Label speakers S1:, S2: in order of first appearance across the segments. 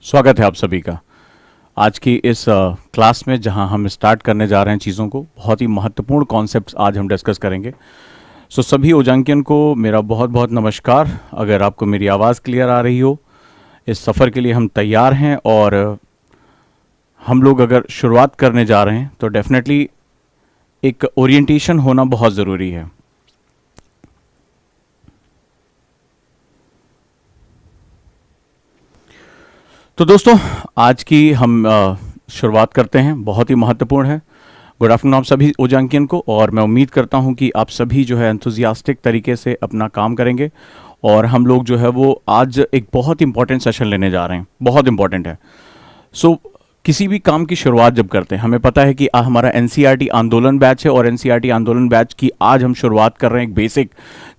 S1: स्वागत है आप सभी का आज की इस क्लास में, जहां हम स्टार्ट करने जा रहे हैं चीज़ों को। बहुत ही महत्वपूर्ण कॉन्सेप्ट्स आज हम डिस्कस करेंगे। सभी ओजांकियन को मेरा बहुत बहुत नमस्कार। अगर आपको मेरी आवाज़ क्लियर आ रही हो, इस सफ़र के लिए हम तैयार हैं और हम लोग अगर शुरुआत करने जा रहे हैं तो डेफिनेटली एक ओरिएंटेशन होना बहुत ज़रूरी है। तो दोस्तों, आज की हम शुरुआत करते हैं, बहुत ही महत्वपूर्ण है। गुड आफ्टरनून आप सभी ओजांकियन को, और मैं उम्मीद करता हूं कि आप सभी जो है एंथुजियास्टिक तरीके से अपना काम करेंगे। और हम लोग जो है वो आज एक बहुत इंपॉर्टेंट सेशन लेने जा रहे हैं, बहुत इंपॉर्टेंट है। किसी भी काम की शुरुआत जब करते हैं, हमें पता है कि हमारा एनसीईआरटी आंदोलन बैच है, और एनसीईआरटी आंदोलन बैच की आज हम शुरुआत कर रहे हैं एक बेसिक,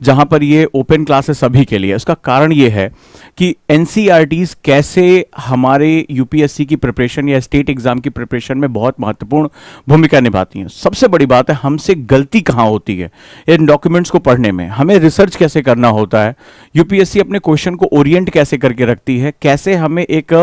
S1: जहां पर ये ओपन क्लास है सभी के लिए। उसका कारण ये है कि एनसीईआरटीज कैसे हमारे यूपीएससी की प्रिपरेशन या स्टेट एग्जाम की प्रिपरेशन में बहुत महत्वपूर्ण भूमिका निभाती हैं। सबसे बड़ी बात है, हमसे गलती कहाँ होती है इन डॉक्यूमेंट्स को पढ़ने में, हमें रिसर्च कैसे करना होता है, यूपीएससी अपने क्वेश्चन को ओरिएंट कैसे करके रखती है, कैसे हमें एक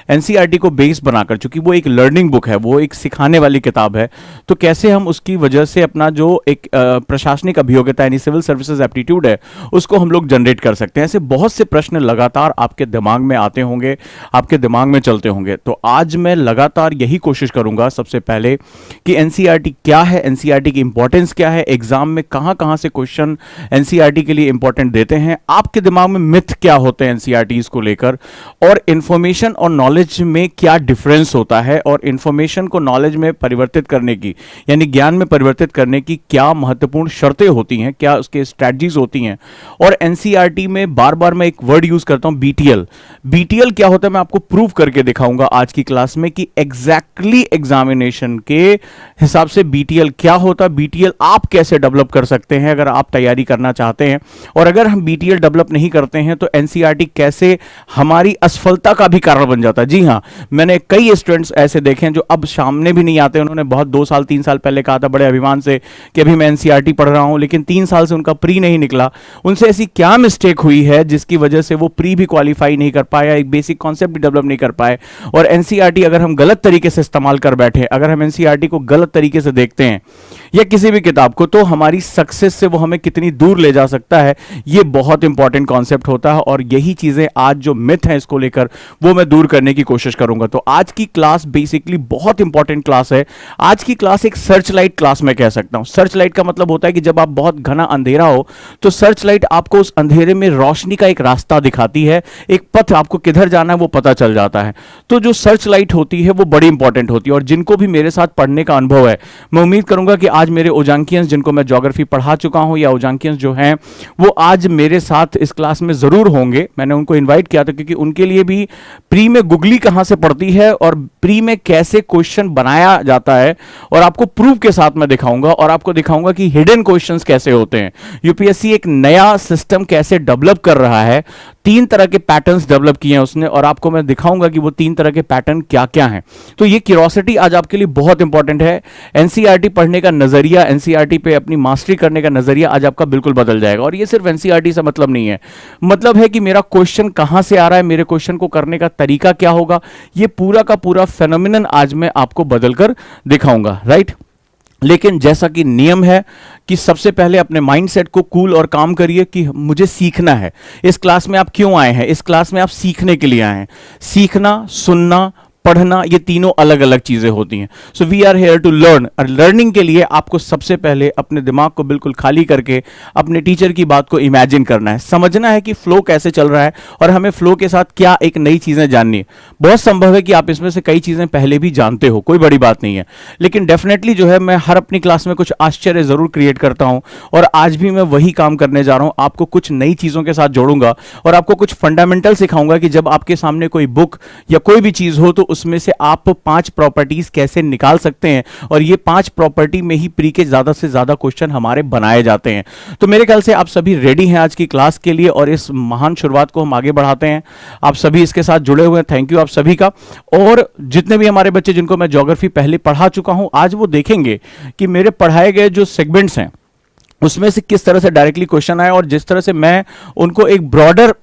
S1: एनसीईआरटी को बेस बनाकर, क्योंकि वो एक लर्निंग बुक है, वो एक सिखाने वाली किताब है, तो कैसे हम उसकी वजह से अपना जो एक प्रशासनिक अभियोग्यता यानी सिविल सर्विसेज एप्टीट्यूड है उसको हम लोग जनरेट कर सकते हैं। ऐसे बहुत से प्रश्न लगातार आपके दिमाग में आते होंगे, आपके दिमाग में चलते होंगे। तो आज मैं लगातार यही कोशिश करूंगा सबसे पहले कि एनसीईआरटी क्या है, एनसीईआरटी की इंपॉर्टेंस क्या है, एग्जाम में कहां कहां से क्वेश्चन एनसीईआरटी के लिए इंपॉर्टेंट देते हैं, आपके दिमाग में मिथ क्या होते हैं एनसीईआरटीज को लेकर, और इंफॉर्मेशन और नॉलेज में क्या डिफरेंस होता है, और इंफॉर्मेशन को नॉलेज में परिवर्तित करने की यानी ज्ञान में परिवर्तित करने की क्या महत्वपूर्ण शर्तें होती हैं, क्या उसके स्ट्रेटजीज होती हैं। और एनसीईआरटी में बार बार मैं एक वर्ड यूज करता हूं, बीटीएल। बीटीएल क्या होता है मैं आपको प्रूव करके दिखाऊंगा आज की क्लास में कि एग्जैक्टली एग्जामिनेशन के हिसाब से बीटीएल क्या होता है, बीटीएल आप कैसे डेवलप कर सकते हैं अगर आप तैयारी करना चाहते हैं। और अगर हम बीटीएल डेवलप नहीं करते हैं तो एनसीईआरटी कैसे हमारी असफलता का भी कारण बन जाता है। जी हां, मैंने कई स्टूडेंट्स ऐसे देखे हैं जो अब सामने भी नहीं आते। उन्होंने बहुत 2 साल 3 साल पहले कहा था बड़े अभिमान से कि अभी मैं एनसीईआरटी पढ़ रहा हूं, लेकिन 3 साल से उनका प्री नहीं निकला। उनसे ऐसी क्या मिस्टेक हुई है जिसकी वजह से वो प्री भी क्वालिफाई नहीं कर पाया, एक बेसिक कॉन्सेप्ट भी डेवलप नहीं कर पाए। और एनसीईआरटी अगर हम गलत तरीके से इस्तेमाल कर बैठे, अगर हम एनसीईआरटी को गलत तरीके से देखते हैं या किसी भी किताब को, तो हमारी सक्सेस से वो हमें कितनी दूर ले जा सकता है, ये बहुत इंपॉर्टेंट कॉन्सेप्ट होता है। और यही चीजें आज जो मिथ है इसको लेकर वो मैं दूर करने की कोशिश करूंगा। तो आज की क्लास बेसिकली बहुत इंपॉर्टेंट क्लास है। आज की क्लास एक सर्च लाइट क्लास मैं कह सकता हूं। सर्च लाइट का मतलब होता है कि जब आप बहुत घना अंधेरा हो तो सर्च लाइट आपको उस अंधेरे में रोशनी का एक रास्ता दिखाती है, एक पथ, आपको किधर जाना है वो पता चल जाता है। तो जो सर्च लाइट होती है वो बड़ी इंपॉर्टेंट होती है। और जिनको भी मेरे साथ पढ़ने का अनुभव है, मैं उम्मीद करूंगा कि आज मेरे ओजांकियंस जिनको मैं ज्योग्राफी पढ़ा चुका हूं या ओजांकियंस जो हैं वो आज मेरे साथ इस क्लास में जरूर होंगे। मैंने उनको इन्वाइट किया था क्योंकि उनके लिए भी प्री में गुगली कहां से पड़ती है और प्री में कैसे क्वेश्चन बनाया जाता है, और आपको प्रूफ के साथ मैं दिखाऊंगा, और आपको दिखाऊंगा कि हिडन क्वेश्चंस कैसे होते हैं। यूपीएससी एक नया सिस्टम कैसे डेवलप कर रहा है, 3 तरह के पैटर्न्स डेवलप किए हैं उसने, और आपको मैं दिखाऊंगा कि वो 3 तरह के पैटर्न क्या क्या हैं। तो ये क्यूरियोसिटी आज आपके लिए बहुत इंपॉर्टेंट है। एनसीईआरटी पढ़ने का नजरिया, एनसीईआरटी पे अपनी मास्टरी करने का नजरिया आज आपका बिल्कुल बदल जाएगा। और ये सिर्फ एनसीईआरटी से मतलब नहीं है, मतलब है कि मेरा क्वेश्चन कहां से आ रहा है, मेरे क्वेश्चन को करने का तरीका क्या होगा, ये पूरा का पूरा फेनोमेनन आज मैं आपको बदलकर दिखाऊंगा, राइट। लेकिन जैसा कि नियम है कि सबसे पहले अपने माइंडसेट को कूल और काम करिए कि मुझे सीखना है। इस क्लास में आप क्यों आए हैं? इस क्लास में आप सीखने के लिए आए हैं। सीखना, सुनना, पढ़ना, ये तीनों अलग अलग चीजें होती हैं। So we are here to learn. और लर्निंग के लिए आपको सबसे पहले अपने दिमाग को बिल्कुल खाली करके अपने टीचर की बात को इमेजिन करना है, समझना है कि फ्लो कैसे चल रहा है और हमें फ्लो के साथ क्या एक नई चीजें जाननी है। बहुत संभव है कि आप इसमें से कई चीजें पहले भी जानते हो, कोई बड़ी बात नहीं है, लेकिन डेफिनेटली जो है मैं हर अपनी क्लास में कुछ आश्चर्य जरूर क्रिएट करता हूं, और आज भी मैं वही काम करने जा रहा हूं। आपको कुछ नई चीजों के साथ जोड़ूंगा और आपको कुछ फंडामेंटल सिखाऊंगा कि जब आपके सामने कोई बुक या कोई भी चीज हो तो उसमें से आप 5 प्रॉपर्टीज कैसे निकाल सकते हैं, और ये 5 प्रॉपर्टी में ही प्री के ज्यादा से ज्यादा क्वेश्चन हमारे बनाए जाते हैं। तो मेरे ख्याल से आप सभी रेडी हैं आज की क्लास के लिए, और इस महान शुरुआत को हम आगे बढ़ाते हैं। आप सभी इसके साथ जुड़े हुए हैं, थैंक यू आप सभी का। और जितने भी हमारे बच्चे जिनको मैं ज्योग्राफी पहले पढ़ा चुका हूं, आज वो देखेंगे कि मेरे पढ़ाए गए जो सेगमेंट्स हैं उसमें से किस तरह से डायरेक्टली क्वेश्चन आए, और जिस तरह से मैं उनको एक ब्रॉडर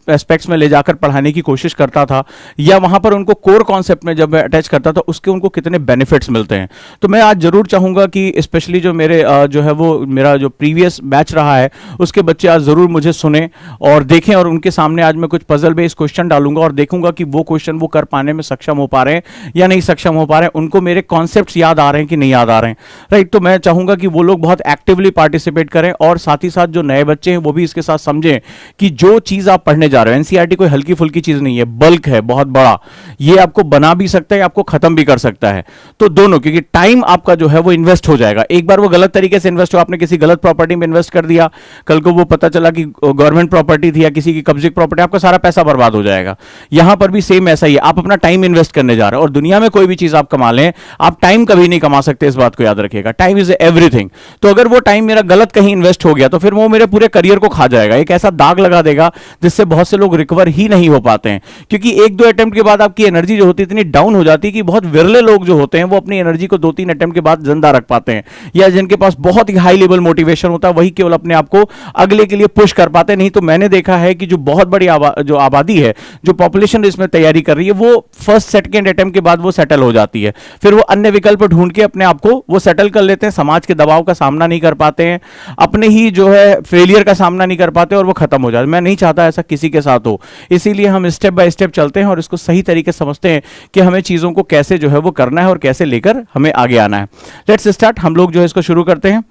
S1: एस्पेक्ट्स में ले जाकर पढ़ाने की कोशिश करता था, या वहां पर उनको कोर कॉन्सेप्ट में जब मैं अटैच करता था उसके उनको कितने बेनिफिट्स मिलते हैं। तो मैं आज जरूर चाहूंगा कि स्पेशली जो मेरे जो है वो मेरा जो प्रीवियस बैच रहा है उसके बच्चे आज जरूर मुझे सुने और देखें, और उनके सामने आज मैं कुछ पजल बेस्ड क्वेश्चन डालूंगा और देखूंगा कि वो क्वेश्चन वो कर पाने में सक्षम हो पा रहे हैं या नहीं सक्षम हो पा रहे हैं, उनको मेरे कॉन्सेप्ट्स याद आ रहे हैं कि नहीं याद आ रहे हैं, राइट। तो मैं चाहूंगा कि वो लोग बहुत एक्टिवली पार्टिसिपेट करें और साथ ही साथ जो नए बच्चे हैं वो भी इसके साथ समझें कि जो चीज आप पढ़ने जा रहे हो, एनसीईआरटी कोई हल्की फुल्की चीज नहीं है, बल्क है बहुत बड़ा, ये आपको बना भी सकता है, आपको खत्म भी कर सकता है। तो दोनों, क्योंकि टाइम आपका जो है वो इन्वेस्ट हो जाएगा, एक बार वो गलत तरीके से इन्वेस्ट हो, आपने किसी गलत प्रॉपर्टी में इन्वेस्ट कर दिया, कल को वो पता चला कि गवर्नमेंट प्रॉपर्टी थी या किसी की कब्जे की प्रॉपर्टी, आपका सारा पैसा बर्बाद हो जाएगा। यहां पर भी सेम ऐसा ही है, आप अपना टाइम इन्वेस्ट करने जा रहे हो, और दुनिया में कोई भी चीज आप कमा लें, आप टाइम कभी नहीं कमा सकते, इस बात को याद रखिएगा। Time is everything. तो अगर वो टाइम मेरा गलत कहीं इन्वेस्ट हो गया तो फिर वो मेरे पूरे करियर को खा जाएगा, एक ऐसा दाग लगा देगा जिससे बहुत से लोग रिकवर ही नहीं हो पाते हैं, क्योंकि एक दो अटेम्प्ट के बाद आपकी एनर्जी जो होती है इतनी डाउन हो जाती है कि बहुत विरले लोग जो होते हैं वो अपनी एनर्जी को 2-3 अटेम्प्ट के बाद जिंदा रख पाते हैं, या जिनके पास बहुत ही हाई लेवल मोटिवेशन होता है वही केवल अपने आप को अगले के लिए पुश कर पाते हैं। नहीं तो मैंने देखा है कि जो बहुत बड़ी जो आबादी है, जो पॉपुलेशन इसमें तैयारी कर रही है, वो फर्स्ट सेकंड अटेम्प्ट के बाद वो सेटल हो जाती है, फिर वो अन्य विकल्प ढूंढ के अपने आप को वो सेटल कर लेते हैं, समाज के दबाव का सामना नहीं कर पाते हैं, अपने ही जो है फेलियर का सामना नहीं कर पाते और वो खत्म हो जाते। मैं नहीं चाहता ऐसा किसी के साथ हो, इसीलिए हम स्टेप बाय स्टेप चलते हैं और इसको सही तरीके से समझते हैं कि हमें चीजों को कैसे जो है वो करना है और कैसे लेकर हमें आगे आना है। लेट्स स्टार्ट, हम लोग जो है इसको शुरू करते हैं।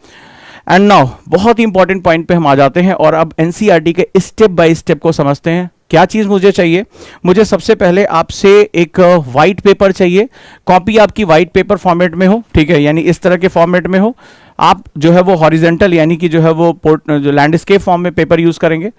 S1: एंड नाउ बहुत ही इंपॉर्टेंट पॉइंट पे हम आ जाते हैं और अब एनसीईआरटी के स्टेप बाय स्टेप को समझते हैं। क्या चीज मुझे चाहिए? मुझे सबसे पहले आपसे एक व्हाइट पेपर चाहिए, कॉपी आपकी व्हाइट पेपर फॉर्मेट में हो, ठीक है, यानी इस तरह के फॉर्मेट में हो। आप जो है वो हॉरिजेंटल यानी कि जो है वो जो लैंडस्केप फॉर्म में पेपर यूज करेंगे,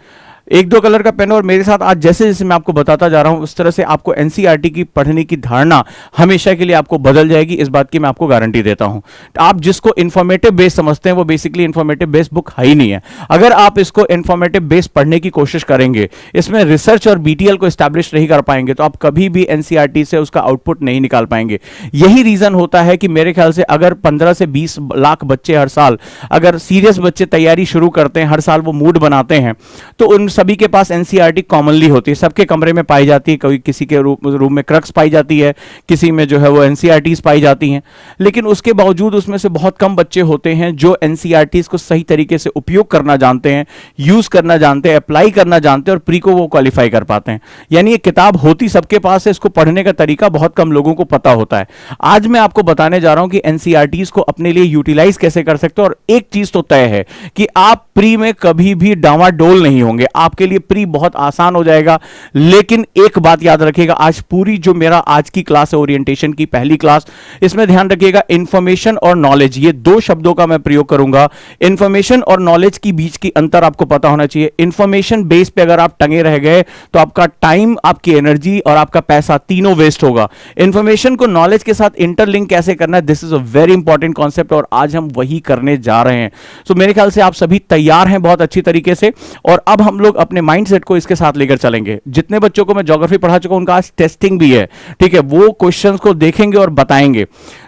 S1: 1-2 कलर का पेन, और मेरे साथ आज जैसे जैसे मैं आपको बताता जा रहा हूं उस तरह से आपको एनसीईआरटी की पढ़ने की धारणा हमेशा के लिए आपको बदल जाएगी, इस बात की मैं आपको गारंटी देता हूं। आप जिसको इन्फॉर्मेटिव बेस समझते हैं वो बेसिकली इन्फॉर्मेटिव बेस बुक है ही नहीं है। अगर आप इसको इन्फॉर्मेटिव बेस पढ़ने की कोशिश करेंगे, इसमें रिसर्च और बीटीएल को स्टैब्लिश नहीं कर पाएंगे, तो आप कभी भी एनसीईआरटी से उसका आउटपुट नहीं निकाल पाएंगे। यही रीजन होता है कि मेरे ख्याल से अगर 15 से 20 लाख बच्चे हर साल, अगर सीरियस बच्चे तैयारी शुरू करते हैं, हर साल वो मूड बनाते हैं, तो उन सभी के पास एनसीईआरटी कॉमनली होती है, सबके कमरे में पाई जाती है, कोई किसी के रूम में क्रक्स पाई जाती है, किसी में जो है वो एनसीईआरटीज पाई जाती हैं, लेकिन उसके बावजूद उसमें से बहुत कम बच्चे होते हैं जो एनसीईआरटीज को सही तरीके से उपयोग करना जानते हैं, यूज करना जानते हैं, अप्लाई करना जानते हैं और प्री को वो क्वालिफाई कर पाते हैं। यानी ये किताब होती सबके पास है, इसको पढ़ने का तरीका बहुत कम लोगों को पता होता है। आज मैं आपको बताने जा रहा हूं कि एनसीईआरटीज को अपने लिए यूटिलाइज कैसे कर सकते हो, और एक चीज तो तय है कि आप प्री में कभी भी डावाडोल नहीं होंगे, आपके लिए प्री बहुत आसान हो जाएगा। लेकिन एक बात याद रखिएगा, आज पूरी जो मेरा आज की क्लास है ओरिएंटेशन की पहली क्लास, इसमें ध्यान रखिएगा इंफॉर्मेशन और नॉलेज, ये 2 शब्दों का मैं प्रयोग करूंगा। इंफॉर्मेशन और नॉलेज की बीच की अंतर आपको पता होना चाहिए। इंफॉर्मेशन बेस पे अगर आप टंगे रह गए तो आपका टाइम, आपकी एनर्जी और आपका पैसा तीनों वेस्ट होगा। इंफॉर्मेशन को नॉलेज के साथ इंटरलिंक कैसे करना है, this is a very important concept और आज हम वही करने जा रहे हैं। तो मेरे ख्याल से आप सभी तैयार हैं बहुत अच्छी तरीके से, और अब हम लोग अपने माइंडसेट को इसके साथ लेकर चलेंगे। जितने बच्चों को मैं ज्योग्राफी पढ़ा चुका हूं उनका आज टेस्टिंग भी है, ठीक है, वो क्वेश्चंस को देखेंगे और बताएंगे।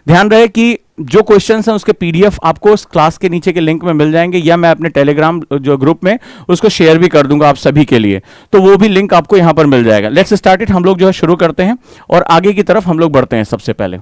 S1: ध्यान रहे कि जो क्वेश्चंस हैं उसके पीडीएफ आपको उस क्लास के नीचे के लिंक में मिल जाएंगे, या मैं अपने टेलीग्राम जो ग्रुप में उसको शेयर भी कर दूंगा आप सभी के लिए, तो वो भी लिंक आपको यहां पर मिल जाएगा। लेट्स स्टार्ट इट, हम लोग जो है शुरू करते हैं और आगे की तरफ हम लोग बढ़ते हैं। सबसे पहले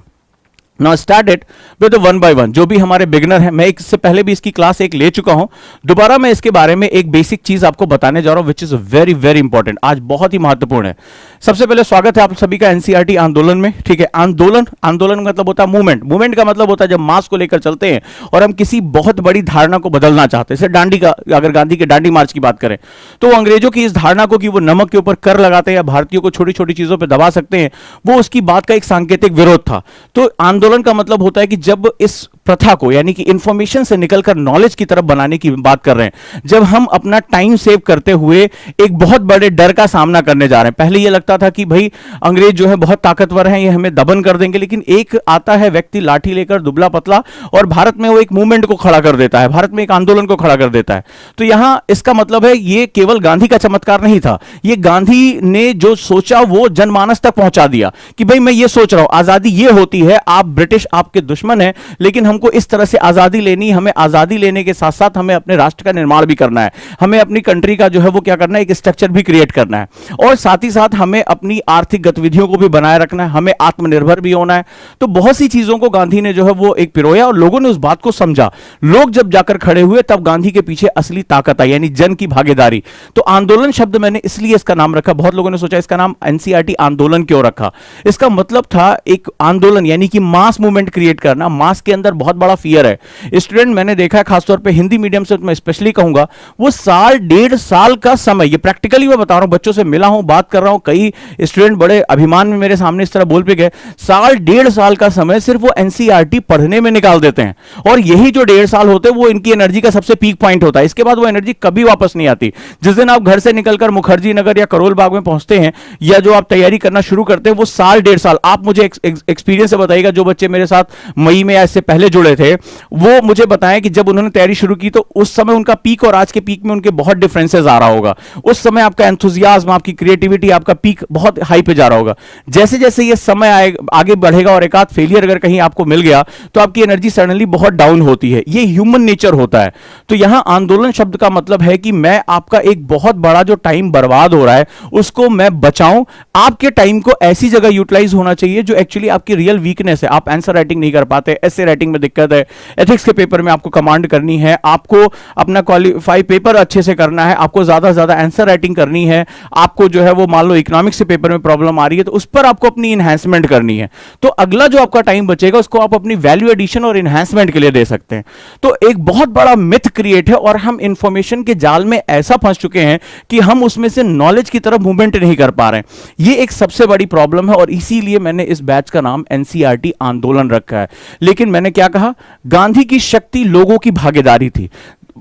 S1: now start it with 1 by 1। जो भी हमारे बिगिनर हैं, मैं इससे पहले भी इसकी क्लास एक ले चुका हूं, दोबारा मैं इसके बारे में एक बेसिक चीज आपको बताने जा रहा हूं which is very very important, आज बहुत ही महत्वपूर्ण है। सबसे पहले स्वागत है आप सभी का एनसीईआरटी आंदोलन में, ठीक है। आंदोलन का मतलब होता है मूवमेंट, मूवमेंट का मतलब होता है जब मास को लेकर चलते हैं और हम किसी बहुत बड़ी धारणा को बदलना चाहते हैं। जैसे दांडी का, अगर गांधी के दांडी मार्च की बात करें तो अंग्रेजों की इस धारणा को कि वो नमक के ऊपर कर लगाते हैं या भारतीयों को छोटी छोटी चीजों पर दबा सकते हैं, वो उसकी बात का एक सांकेतिक विरोध था। तो आंदोलन का मतलब होता है कि जब इस प्रथा को, यानी कि इंफॉर्मेशन से निकलकर नॉलेज की तरफ बनाने की बात कर रहे हैं, जब हम अपना टाइम सेव करते हुए एक बहुत बड़े डर का सामना करने जा रहे हैं। पहले यह लगता था कि भाई अंग्रेज जो है बहुत ताकतवर हैं, ये हमें दबन कर देंगे, लेकिन एक आता है व्यक्ति लाठी लेकर दुबला पतला और भारत में वो एक मूवमेंट को खड़ा कर देता है, भारत में एक आंदोलन को खड़ा कर देता है। तो यहां इसका मतलब है ये केवल गांधी का चमत्कार नहीं था, ये गांधी ने जो सोचा वो जनमानस तक पहुंचा दिया कि भाई मैं ये सोच रहा हूं, आजादी ये होती है, आप ब्रिटिश आपके दुश्मन है, लेकिन हमको इस तरह से आजादी लेनी, हमें आजादी लेने के साथ साथ हमें अपने राष्ट्र का निर्माण भी करना है, हमें अपनी कंट्री का जो है वो क्या करना है, एक स्ट्रक्चर भी क्रिएट करना है, और साथ ही साथ हमें अपनी आर्थिक गतिविधियों को भी बनाए रखना है, हमें आत्मनिर्भर भी होना है। तो बहुत सी चीजों को गांधी ने जो है वो एक पिरोया और लोगों ने उस बात को समझा। लोग जब जाकर खड़े हुए तब गांधी के पीछे असली ताकत आई, यानी जन की भागीदारी। तो आंदोलन शब्द मैंने इसलिए इसका नाम रखा, बहुत लोगों ने सोचा इसका नाम एनसीईआरटी आंदोलन क्यों रखा। इसका मतलब था एक आंदोलन, यानी कि मास मूवमेंट क्रिएट करना। मास के अंदर बहुत बड़ा फियर है। स्टूडेंट मैंने देखा है, खासतौर पे हिंदी मीडियम से मैं स्पेशली कहूंगा, वो साल डेढ़ साल का समय, ये प्रैक्टिकली मैं बता रहा हूं, बच्चों से मिला हूं, बात कर रहा हूं, कई स्टूडेंट बड़े अभिमान में मेरे सामने इस तरह बोल पे गए, साल डेढ़ साल का समय सिर्फ वो एनसीईआरटी पढ़ने में निकाल देते हैं। और यही जो डेढ़ साल होते हैं वो इनकी एनर्जी का सबसे पीक पॉइंट होता है। इसके बाद वो एनर्जी कभी वापस नहीं आती। जिस दिन आप घर से निकलकर मुखर्जी नगर या करोल बाग में पहुंचते हैं, या जो आप तैयारी करना शुरू करते हैं, वो साल डेढ़ साल, आप मुझे एक्सपीरियंस से बताइएगा, जो बच्चे मेरे साथ मई में या इससे पहले जुड़े थे, वो मुझे बताएं कि जब उन्होंने तैयारी शुरू की तो उस समय उनका पीक और आज के पीक में उनके बहुत डिफरेंसेस आ रहा होगा। उस समय आपका एंथुसियाज्म, आपकी क्रिएटिविटी, आपका पीक बहुत हाई पे जा रहा होगा। जैसे जैसे ये समय आगे बढ़ेगा और एक आध फेलियर अगर कहीं आपको मिल गया तो आपकी एनर्जी सडनली बहुत डाउन होती है। ये ह्यूमन नेचर होता है। तो यहां आंदोलन शब्द का मतलब है कि मैं आपका एक बहुत बड़ा जो टाइम बर्बाद हो रहा है उसको मैं बचाऊं। आपके टाइम को ऐसी जगह यूटिलाइज होना चाहिए जो एक्चुअली आपकी रियल वीकनेस है। आप आंसर राइटिंग नहीं कर पाते, एसे राइटिंग में दिक्कत है, एथिक्स के पेपर में आपको कमांड करनी है, आपको अपना क्वालिफाई पेपर अच्छे से करना है, आपको ज्यादा से ज्यादा आंसर राइटिंग करनी है, आपको जो है वो मान लो इकोनॉमिक्स के पेपर में प्रॉब्लम आ रही है तो उस पर आपको अपनी इनहैंसमेंट करनी है। तो अगला जो आपका टाइम बचेगा उसको आप अपनी वैल्यू एडिशन और इनहैंसमेंट के लिए दे सकते हैं। तो एक बहुत बड़ा मिथ क्रिएट है और हम इंफॉर्मेशन के जाल में ऐसा फंस चुके हैं कि हम उसमें से नॉलेज की तरफ मूवमेंट नहीं कर पा रहे हैं। ये एक सबसे बड़ी प्रॉब्लम है और इसीलिए मैंने इस बैच का नाम एनसीईआरटी आंदोलन रखा है। लेकिन मैंने क्या कहा, गांधी की शक्ति लोगों की भागीदारी थी।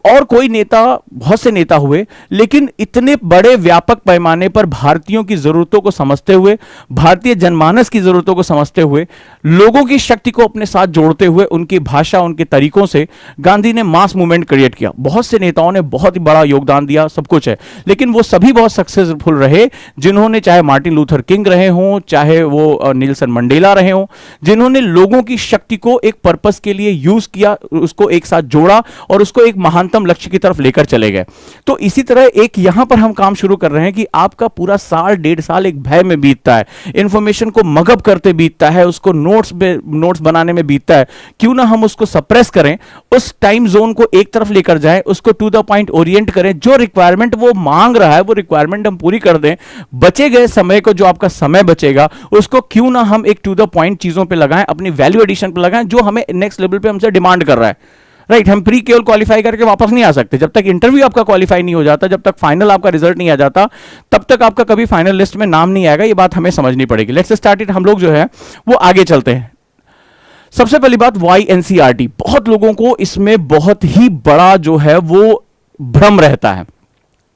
S1: और कोई नेता, बहुत से नेता हुए, लेकिन इतने बड़े व्यापक पैमाने पर भारतीयों की जरूरतों को समझते हुए, भारतीय जनमानस की जरूरतों को समझते हुए, लोगों की शक्ति को अपने साथ जोड़ते हुए, उनकी भाषा, उनके तरीकों से गांधी ने मास मूवमेंट क्रिएट किया। बहुत से नेताओं ने बहुत ही बड़ा योगदान दिया, सब कुछ है, लेकिन वो सभी बहुत सक्सेसफुल रहे जिन्होंने, चाहे मार्टिन लूथर किंग रहे हों, चाहे वो नेल्सन मंडेला रहे हों, जिन्होंने लोगों की शक्ति को एक पर्पस के लिए यूज किया, उसको एक साथ जोड़ा और उसको एक महानतम लक्ष्य की तरफ लेकर चले गए। तो इसी तरह एक यहां पर हम काम शुरू कर रहे हैं कि आपका पूरा साल डेढ़ साल एक भय में बीतता है, इंफॉर्मेशन को मगअप करते बीतता है, उसको नोट्स बनाने में बीतता है। क्यों ना हम उसको सप्रेस करें, उस टाइम जोन को एक तरफ लेकर जाएं, उसको टू द पॉइंट ओरिएंट करें, जो रिक्वायरमेंट वो मांग रहा है वो रिक्वायरमेंट हम पूरी कर दें। बचे गए समय को, जो आपका समय बचेगा, उसको क्यों ना हम एक टू द पॉइंट चीजों पे लगाएं, अपनी वैल्यू एडिशन पे लगाएं, जो हमें नेक्स्ट लेवल पे हमसे डिमांड कर रहा है। राइट, हम प्री केवल क्वालिफाई करके वापस नहीं आ सकते। जब तक इंटरव्यू आपका क्वालिफाई नहीं हो जाता, जब तक फाइनल आपका रिजल्ट नहीं आ जाता, तब तक आपका कभी फाइनल लिस्ट में नाम नहीं आएगा। ये बात हमें समझनी पड़ेगी। Let's start it. हम लोग जो है वो आगे चलते हैं। सबसे पहली बात, वाई एनसीईआरटी। बहुत लोगों को इसमें बहुत ही बड़ा जो है वो भ्रम रहता है।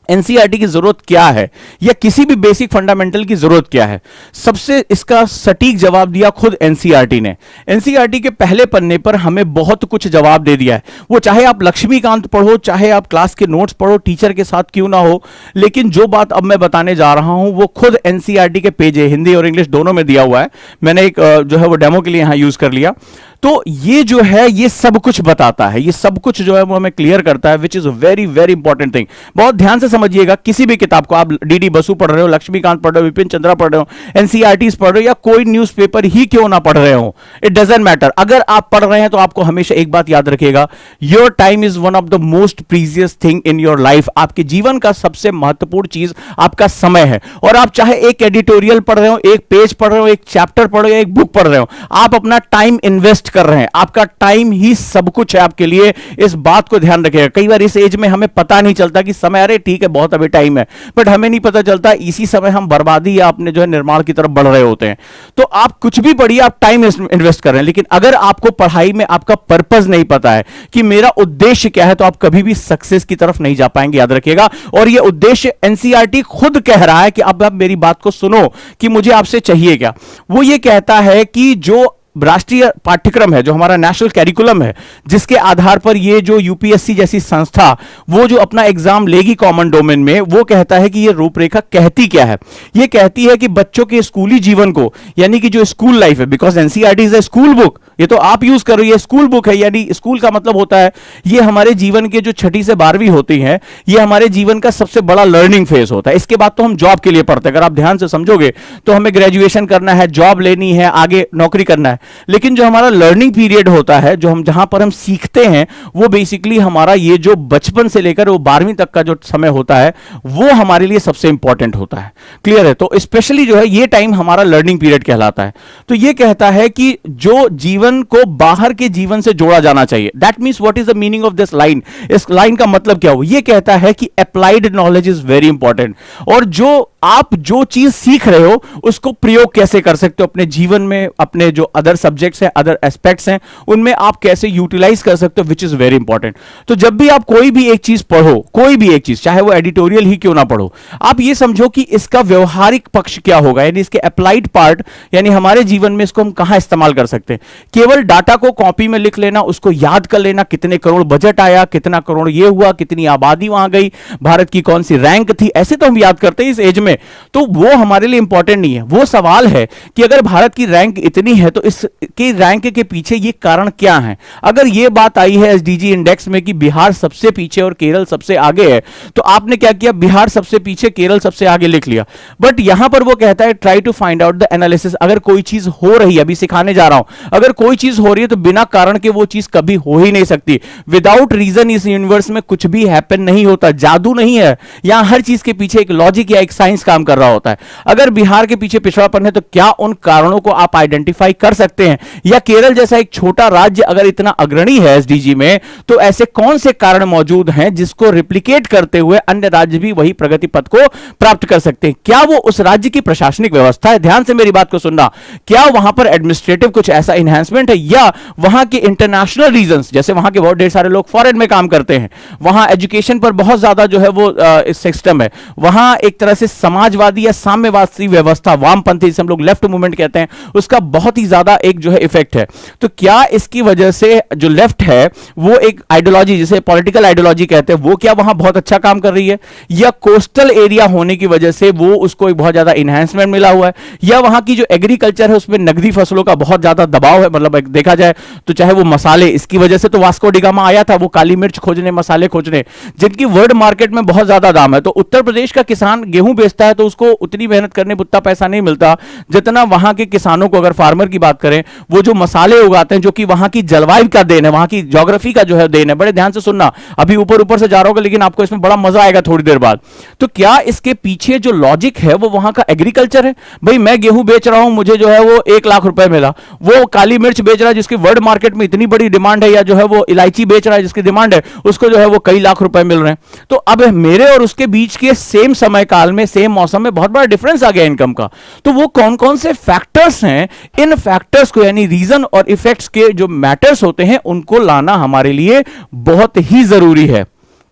S1: एनसीईआरटी की जरूरत क्या है, या किसी भी बेसिक फंडामेंटल की जरूरत क्या है? सबसे इसका सटीक जवाब दिया खुद एनसीईआरटी ने। एनसीईआरटी के पहले पन्ने पर हमें बहुत कुछ जवाब दे दिया है। वो चाहे आप लक्ष्मीकांत पढ़ो, चाहे आप क्लास के नोट्स पढ़ो, टीचर के साथ क्यों ना हो, लेकिन जो बात अब मैं बताने जा रहा हूं वो खुद एनसीईआरटी के पेज है, हिंदी और इंग्लिश दोनों में दिया हुआ है। मैंने एक जो है वो डेमो के लिए यहां यूज कर लिया। तो ये जो है ये सब कुछ बताता है, ये सब कुछ जो है वो हमें क्लियर करता है, which is very very important thing. बहुत ध्यान से समझिएगा। किसी भी किताब को, आप डीडी बसु पढ़ रहे हो, लक्ष्मीकांत पढ़ रहे हो, विपिन चंद्रा पढ़ रहे हो, एनसीईआरटी पढ़ रहे हो, या कोई न्यूज़पेपर ही क्यों ना पढ़ रहे हो, इट डजंट मैटर। अगर आप पढ़ रहे हैं तो आपको हमेशा एक बात याद रखिएगा, your time is one of the most precious thing in your life. आपके जीवन का सबसे महत्वपूर्ण चीज आपका समय है। और आप चाहे एक एडिटोरियल पढ़ रहे हो, एक पेज पढ़ रहे हो, एक चैप्टर पढ़ रहे हो, एक बुक पढ़ रहे हो, आप अपना टाइम इन्वेस्ट कर रहे हैं। आपका टाइम ही सब कुछ है आपके लिए। इस बात को ध्यान रखिएगा। कई बार इस एज में हमें पता नहीं चलता कि समय, अरे ठीक है बहुत अभी टाइम है, बट हमें नहीं पता चलता इसी समय हम बर्बादी या अपने जो है निर्माण की तरफ बढ़ रहे होते हैं। तो आप कुछ भी पढ़िए, आप टाइम इन्वेस्ट कर रहे हैं, लेकिन अगर आपको पढ़ाई में आपका पर्पस नहीं पता है कि मेरा उद्देश्य क्या है, तो आप कभी भी सक्सेस की तरफ नहीं जा पाएंगे, याद रखिएगा। और यह उद्देश्य एनसीईआरटी खुद कह रहा है कि अब आप मेरी बात को सुनो कि मुझे आपसे चाहिए क्या। वो ये कहता है कि जो राष्ट्रीय पाठ्यक्रम है, जो हमारा नेशनल कैरिकुलम है, जिसके आधार पर ये जो यूपीएससी जैसी संस्था वो जो अपना एग्जाम लेगी कॉमन डोमेन में, वो कहता है कि ये रूपरेखा कहती क्या है। ये कहती है कि बच्चों के स्कूली जीवन को, यानी कि जो स्कूल लाइफ है, because NCERT is a school book, ये तो आप यूज कर रही है, स्कूल बुक है, यानी स्कूल का मतलब होता है ये हमारे जीवन के जो 6ठी से 12वीं होती है, ये हमारे जीवन का सबसे बड़ा लर्निंग फेज होता है। इसके बाद तो हम जॉब के लिए पढ़ते हैं, अगर आप ध्यान से समझोगे तो हमें ग्रेजुएशन करना है, जॉब लेनी है, आगे नौकरी करना है। लेकिन जो हमारा लर्निंग पीरियड होता है, जो हम जहां पर हम सीखते हैं, वो बेसिकली हमारा ये जो बचपन से लेकर वो 12वीं तक का जो समय होता है, वो हमारे लिए सबसे इंपॉर्टेंट होता है। क्लियर है? तो स्पेशली जो है ये टाइम हमारा लर्निंग पीरियड कहलाता है। तो ये कहता है कि जो जीवन को बाहर के जीवन से जोड़ा जाना चाहिए। That means what is the meaning of this line? इस लाइन का मतलब क्या हो? ये कहता है कि applied knowledge is very important, और जो आप जो चीज सीख रहे हो उसको प्रयोग कैसे कर सकते हो अपने जीवन में, अपने जो अदर सब्जेक्ट्स हैं, अदर एस्पेक्ट्स हैं, उनमें आप कैसे यूटिलाइज कर सकते हो, विच इज वेरी इंपॉर्टेंट। तो जब भी आप कोई भी एक चीज पढ़ो, कोई भी एक चीज, चाहे वो एडिटोरियल ही क्यों ना पढ़ो, आप ये समझो कि इसका व्यवहारिक पक्ष क्या होगा, यानी इसके अप्लाइड पार्ट, यानी हमारे जीवन में इसको हम कहां इस्तेमाल कर सकते हैं। केवल डाटा को कॉपी में लिख लेना, उसको याद कर लेना, कितने करोड़ बजट आया, कितना करोड़ ये हुआ, कितनी आबादी वहां गई, भारत की कौन सी रैंक थी, ऐसे तो हम याद करते हैं इस एज में, तो वो हमारे लिए इंपॉर्टेंट नहीं है। वो सवाल है कि अगर भारत की रैंक इतनी है तो इसकी रैंक के पीछे ये कारण क्या है। अगर ये बात आई है एसडीजी इंडेक्स में कि बिहार सबसे पीछे और केरल सबसे आगे है, तो आपने क्या किया, बिहार सबसे पीछे, केरल सबसे आगे लिख लिया। बट यहां पर वो कहता है try to find out the analysis. अगर कोई चीज हो रही है, अभी सिखाने जा रहा हूं, अगर कोई चीज हो रही है तो बिना कारण के वो चीज कभी हो ही नहीं सकती। विदाउट रीजन इस यूनिवर्स में कुछ भी हैपन नहीं होता, जादू नहीं है। यहां हर चीज के पीछे एक लॉजिक या एक साइंस काम कर रहा होता है। अगर बिहार के पीछे पिछड़ापन है तो क्या उन कारणों को आप आइडेंटिफाई कर सकते हैं? या केरल जैसा एक छोटा राज्य अगर इतना अग्रणी है एसडीजी में, तो ऐसे कौन से कारण मौजूद हैं जिसको रिप्लिकेट करते हुए अन्य राज्य भी वही प्रगति पथ को प्राप्त कर सकते हैं? क्या वो उस राज्य की प्रशासनिक व्यवस्था है? ध्यान से मेरी बात को सुनना। क्या वहां पर एडमिनिस्ट्रेटिव कुछ ऐसा एनहांसमेंट है, या वहां के इंटरनेशनल रीजंस, जैसे वहां के बहुत ढेर सारे लोग फॉरेन में काम करते हैं, वहां एजुकेशन पर बहुत ज्यादा जो है वो सिस्टम है, वहां एक तरह से समाजवादी या साम्यवादी व्यवस्था, वामपंथी जिसे हम लोग लेफ्ट मूवमेंट कहते हैं, उसका बहुत ही ज्यादा एक जो है इफेक्ट है। तो क्या इसकी वजह से जो लेफ्ट है वो एक आइडियोलॉजी, जिसे पॉलिटिकल आइडियोलॉजी कहते हैं, वो क्या वहां बहुत अच्छा काम कर रही है, या कोस्टल एरिया होने की वजह से वो उसको एक बहुत ज्यादा इनहैंसमेंट मिला हुआ है, या वहां की जो एग्रीकल्चर है उसमें नगदी फसलों का बहुत ज्यादा दबाव है। मतलब देखा जाए तो चाहे वो मसाले, इसकी वजह से तो वास्को डिगामा आया था, वो काली मिर्च खोजने, मसाले खोजने, जिनकी वर्ल्ड मार्केट में बहुत ज्यादा दाम है। तो उत्तर प्रदेश का किसान गेहूं बेचता है तो उसको उतनी मेहनत करने पर उतना पैसा नहीं मिलता जितना वहां के किसानों को, अगर फार्मर की बात करें, वो जो मसाले उगाते हैं, जो कि वहां की जलवायु का देन है, वहां की ज्योग्राफी का जो है देन है। बड़े ध्यान से सुनना, अभी ऊपर ऊपर से जा रहा होगा लेकिन आपको इसमें बड़ा मजा आएगा थोड़ी देर बाद। तो क्या इसके पीछे जो लॉजिक है वो वहां का एग्रीकल्चर है? भाई मैं गेहूं बेच रहा हूं, मुझे जो है वो 1 लाख रुपए मिला, वो काली मिर्च बेच रहा है जिसकी वर्ल्ड मार्केट में इतनी बड़ी डिमांड है, या जो है वो इलायची बेच रहा है जिसकी डिमांड है, उसको जो है वो कई लाख रुपए मिल रहे हैं। तो अब मेरे और उसके बीच के सेम समय काल में, सेम मौसम में बहुत बड़ा डिफरेंस आ गया इनकम का। तो वो कौन कौन से फैक्टर्स हैं, इन फैक्टर्स को, यानी रीजन और इफेक्ट्स के जो मैटर्स होते हैं, उनको लाना हमारे लिए बहुत ही जरूरी है।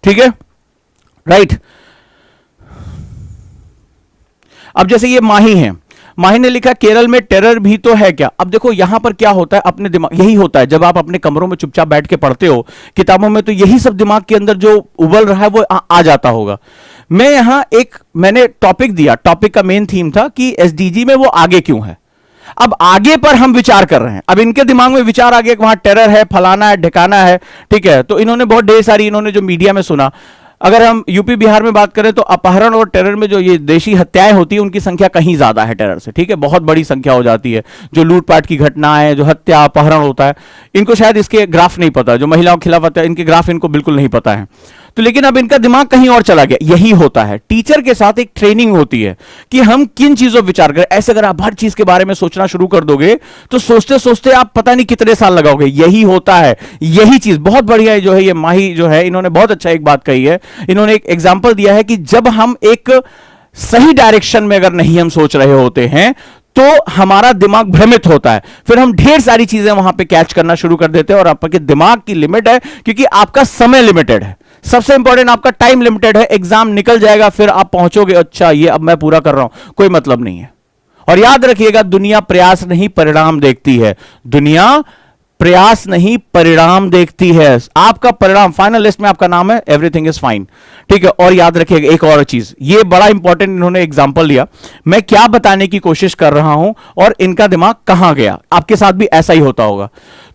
S1: ठीक है, राइट। अब जैसे ये माही है, माही ने लिखा केरल में टेरर भी तो है क्या? अब देखो यहां पर क्या होता है, अपने दिमाग, यही होता है जब आप अपने कमरों में चुपचाप बैठ के पढ़ते हो किताबों में, तो यही सब दिमाग के अंदर जो उबल रहा है वो आ जाता होगा। मैं यहां मैंने टॉपिक दिया, टॉपिक का मेन थीम था कि एसडीजी में वो आगे क्यों है। अब आगे पर हम विचार कर रहे हैं, अब इनके दिमाग में विचार आ गया कि वहां टेरर है, फलाना है, ढिकाना है, ठीक है। तो इन्होंने बहुत ढेर सारी, इन्होंने जो मीडिया में सुना, अगर हम यूपी बिहार में बात करें तो अपहरण और टेरर में जो ये देशी हत्याएं होती है उनकी संख्या कहीं ज्यादा है टेरर से, ठीक है, बहुत बड़ी संख्या हो जाती है। जो लूटपाट की घटनाएं, जो हत्या अपहरण होता है, इनको शायद इसके ग्राफ नहीं पता, जो महिलाओं के खिलाफ हत्या, इनके ग्राफ इनको बिल्कुल नहीं पता है। तो लेकिन अब इनका दिमाग कहीं और चला गया। यही होता है, टीचर के साथ एक ट्रेनिंग होती है कि हम किन चीजों पर विचार करें। ऐसे अगर आप हर चीज के बारे में सोचना शुरू कर दोगे तो सोचते सोचते आप पता नहीं कितने साल लगाओगे। यही होता है, यही चीज बहुत बढ़िया है। जो है ये माही जो है, इन्होंने बहुत अच्छा एक बात कही है। इन्होंने एक एग्जाम्पल दिया है कि जब हम एक सही डायरेक्शन में अगर नहीं हम सोच रहे होते हैं तो हमारा दिमाग भ्रमित होता है, फिर हम ढेर सारी चीजें वहां पे कैच करना शुरू कर देते हैं। और आपके दिमाग की लिमिट है, क्योंकि आपका समय लिमिटेड है। सबसे इंपॉर्टेंट, आपका टाइम लिमिटेड है। एग्जाम निकल जाएगा, फिर आप पहुंचोगे, अच्छा ये अब मैं पूरा कर रहा हूं, कोई मतलब नहीं है। और याद रखिएगा, दुनिया प्रयास नहीं परिणाम देखती है, दुनिया प्रयास नहीं परिणाम देखती है। आपका परिणाम, फाइनल लिस्ट में आपका नाम है, एवरीथिंग इज फाइन, ठीक है। और याद रखिएगा एक और चीज, ये बड़ा इंपॉर्टेंट इन्होंने एग्जांपल लिया, मैं क्या बताने की कोशिश कर रहा हूं और इनका दिमाग कहां गया। आपके साथ भी ऐसा ही होता होगा।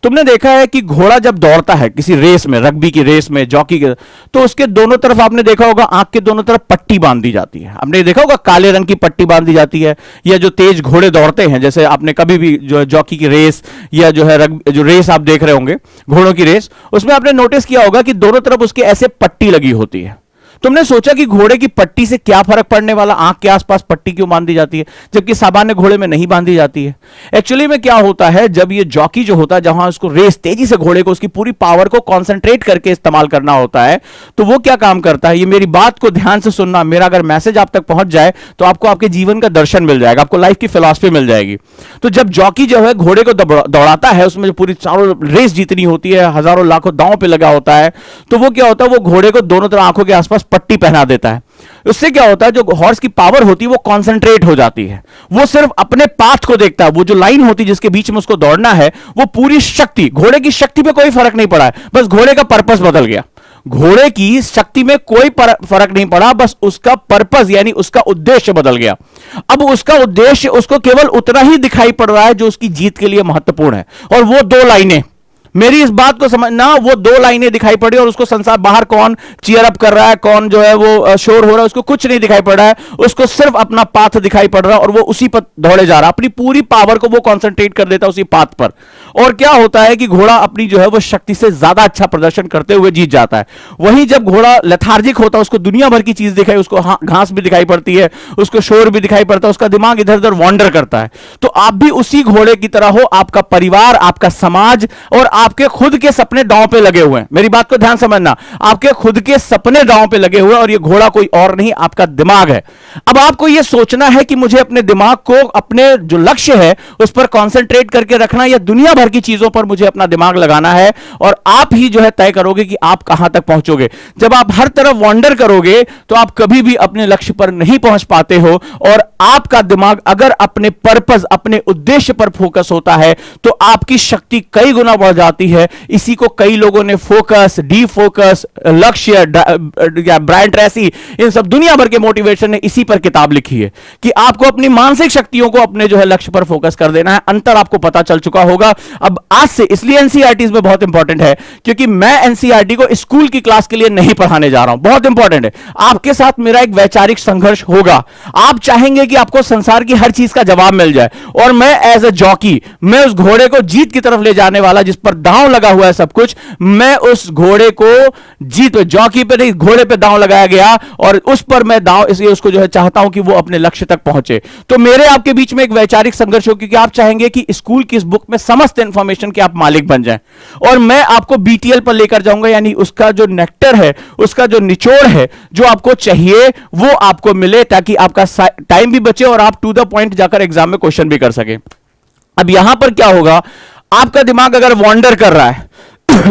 S1: तुमने देखा है कि घोड़ा जब दौड़ता है किसी रेस में, रग्बी की रेस में, जॉकी के, तो उसके दोनों तरफ आपने देखा होगा, आंख के दोनों तरफ पट्टी बांध दी जाती है। आपने देखा होगा काले रंग की पट्टी बांध दी जाती है। या जो तेज घोड़े दौड़ते हैं, जैसे आपने कभी भी जो जॉकी की रेस या जो है जो रेस आप देख रहे होंगे घोड़ों की रेस, उसमें आपने नोटिस किया होगा कि दोनों तरफ उसके ऐसे पट्टी लगी होती है। तुमने सोचा कि घोड़े की पट्टी से क्या फर्क पड़ने वाला, आंख के आसपास पट्टी क्यों बांधी जाती है जबकि सामान्य घोड़े में नहीं बांधी जाती है। एक्चुअली में क्या होता है, जब ये जॉकी जो होता है, जहां उसको रेस तेजी से घोड़े को उसकी पूरी पावर को कॉन्सेंट्रेट करके इस्तेमाल करना होता है, तो वो क्या काम करता है, ये मेरी बात को ध्यान से सुनना, मेरा अगर मैसेज आप तक पहुंच जाए तो आपको आपके जीवन का दर्शन मिल जाएगा, आपको लाइफ की फिलॉसफी मिल जाएगी। तो जब जॉकी जो है घोड़े को दौड़ाता है, उसमें जो पूरी चारों रेस जीतनी होती है, हजारों लाखों दांव पे लगा होता है, तो वो क्या होता है, वो घोड़े को दोनों तरफ आंखों के आसपास पट्टी पहना देता है। उससे क्या होता है, जो हॉर्स की पावर होती है वो कंसंट्रेट हो जाती है, वो सिर्फ अपने पाथ को देखता है। वो जो लाइन होती है जिसके बीच में उसको दौड़ना है, वो पूरी शक्ति, घोड़े की शक्ति पे कोई फर्क नहीं पड़ा है, बस घोड़े का पर्पस बदल गया। घोड़े की शक्ति में कोई फर्क नहीं पड़ा, बस उसका पर्पस यानी उसका उद्देश्य बदल गया। अब उसका उद्देश्य उसको केवल उतना ही दिखाई पड़ रहा है जो उसकी जीत के लिए महत्वपूर्ण है, और वो दो लाइनें, मेरी इस बात को समझना, वो दो लाइनें दिखाई पड़ी और उसको संसार बाहर कौन चीयर अप कर रहा है, कौन जो है वो शोर हो रहा है, उसको कुछ नहीं दिखाई पड़ रहा है, उसको सिर्फ अपना पाथ दिखाई पड़ रहा है और वो उसी पर दौड़े जा रहा है। अपनी पूरी पावर को वो कंसंट्रेट कर देता है उसी पाथ पर। और क्या होता है कि घोड़ा अपनी जो है वो शक्ति से ज्यादा अच्छा प्रदर्शन करते हुए जीत जाता है। वहीं जब घोड़ा लेथार्जिक होता है, उसको दुनिया भर की चीज दिखाई, उसको घास भी दिखाई पड़ती है, उसको शोर भी दिखाई पड़ता है, उसका दिमाग इधर उधर वॉन्डर करता है। तो आप भी उसी घोड़े की तरह हो, आपका परिवार, आपका समाज और आपके खुद के सपने दांव पे लगे हुए हैं। मेरी बात को ध्यान समझना, आपके खुद के सपने दांव पे लगे हुए हैं और ये घोड़ा कोई और नहीं, आपका दिमाग है। अब आपको ये सोचना है कि मुझे अपने दिमाग को अपने जो लक्ष्य है उस पर कंसंट्रेट करके रखना या दुनिया भर की चीजों पर मुझे अपना दिमाग लगाना है, और आप ही जो है तय करोगे कि आप कहां तक पहुंचोगे। जब आप हर तरफ वॉन्डर करोगे तो आप कभी भी अपने लक्ष्य पर नहीं पहुंच पाते हो, और आपका दिमाग अगर अपने पर्पस, अपने उद्देश्य पर फोकस होता है तो आपकी शक्ति कई गुना बढ़ जाती है। इसी को कई लोगों ने फोकस, डी फोकस, लक्ष्य, ब्रायन ट्रेसी, इन सब दुनिया भर के मोटिवेशन ने इसी पर किताब लिखी है कि आपको अपनी मानसिक शक्तियों को अपने जो है लक्ष्य पर फोकस कर देना है। अंतर आपको पता चल चुका होगा अब आज से, इसलिए एनसीईआरटी में बहुत इंपॉर्टेंट है, क्योंकि मैं एनसीईआरटी को स्कूल की क्लास के लिए नहीं पढ़ाने जा रहा हूं। बहुत इंपॉर्टेंट है, आपके साथ मेरा एक वैचारिक संघर्ष होगा। आप चाहेंगे कि आपको संसार की हर चीज का जवाब मिल जाए, और मैं एज ए जॉकी, मैं उस घोड़े को जीत की तरफ ले जाने वाला, जिस पर दांव लगा हुआ है सब कुछ, मैं उस घोड़े को जीत, जॉकी पे नहीं घोड़े पे दांव लगाया गया और उस पर मैं दांव, इसलिए उसको जो है चाहता हूं कि वो अपने लक्ष्य तक पहुंचे। तो मेरे आपके बीच में एक वैचारिक संघर्ष हो, क्योंकि आप चाहेंगे कि स्कूल की इस बुक में समस्त इंफॉर्मेशन के आप मालिक बन जाएं, और मैं आपको बीटीएल पर लेकर जाऊंगा, यानी उसका जो नेक्टर है, उसका जो निचोड़ है, जो आपको चाहिए वो आपको मिले, ताकि आपका टाइम भी बचे और आप टू द पॉइंट जाकर एग्जाम में क्वेश्चन भी कर सके। अब यहां पर क्या होगा, आपका दिमाग अगर वॉन्डर कर रहा है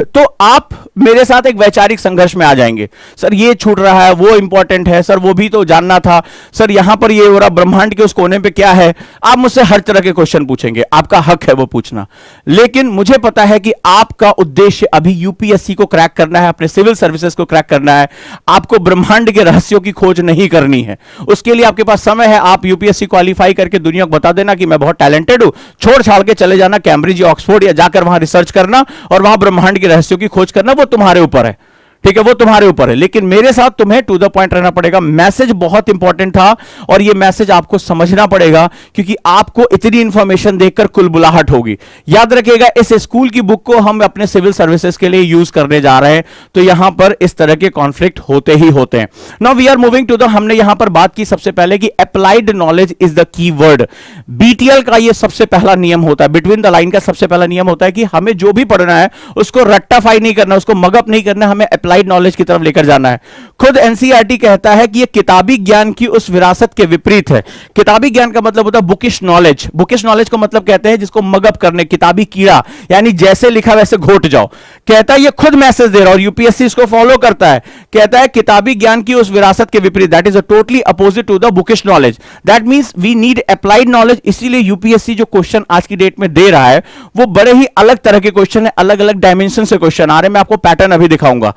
S1: तो आप मेरे साथ एक वैचारिक संघर्ष में आ जाएंगे। सर ये छूट रहा है, वो इंपॉर्टेंट है, सर वो भी तो जानना था, सर यहां पर ये हो रहा, ब्रह्मांड के उस कोने पे क्या है। आप मुझसे हर तरह के क्वेश्चन पूछेंगे, आपका हक है वो पूछना, लेकिन मुझे पता है कि आपका उद्देश्य अभी यूपीएससी को क्रैक करना है, अपने सिविल सर्विसेज को क्रैक करना है। आपको ब्रह्मांड के रहस्यों की खोज नहीं करनी है। उसके लिए आपके पास समय है, आप यूपीएससी क्वालिफाई करके दुनिया को बता देना कि मैं बहुत टैलेंटेड हूं, छोड़ छाड़ के चले जाना कैम्ब्रिज या ऑक्सफोर्ड, या जाकर वहां रिसर्च करना और वहां ब्रह्मांड के रहस्यों की खोज करना, वो तुम्हारे ऊपर है, ठीक है, वो तुम्हारे ऊपर है। लेकिन मेरे साथ तुम्हें टू द पॉइंट रहना पड़ेगा। मैसेज बहुत इंपॉर्टेंट था और ये मैसेज आपको समझना पड़ेगा, क्योंकि आपको इतनी इंफॉर्मेशन देखकर कुलबुलाहट होगी। याद रखिएगा, इस स्कूल की बुक को हम अपने सिविल सर्विसेज के लिए यूज करने जा रहे हैं, तो यहां पर इस तरह के कॉन्फ्लिक्ट होते ही होते हैं। Now we are moving to the, हमने यहां पर बात की सबसे पहले कि applied knowledge is the key word. BTL का ये सबसे पहला नियम होता है, बिटवीन द लाइन का सबसे पहला नियम होता है कि हमें जो भी पढ़ना है उसको रट्टाफाई नहीं करना, उसको मगअप नहीं करना, हमें अप्लाइड नॉलेज की तरफ लेकर जाना है। खुद एनसीईआरटी कहता है कि ये किताबी ज्ञान की उस विरासत के विपरीत है। किताबी ज्ञान का मतलब होता है बुकिश नॉलेज। बुकिश नॉलेज को मतलब कहते हैं जिसको मगअप करने, किताबी कीड़ा, यानी जैसे लिखा वैसे घोट जाओ। कहता है ये खुद मैसेज दे रहा है और यूपीएससी इसको फॉलो करता है। कहता है किताबी ज्ञान की उस विरासत के विपरीत, that is totally opposite to the bookish knowledge, that means we need applied knowledge. इसीलिए यूपीएससी जो क्वेश्चन आज की डेट में दे रहा है वो बड़े ही अलग तरह के क्वेश्चन है, अलग अलग डायमेंशन से क्वेश्चन आ रहे हैं। मैं आपको पैटर्न अभी दिखाऊंगा,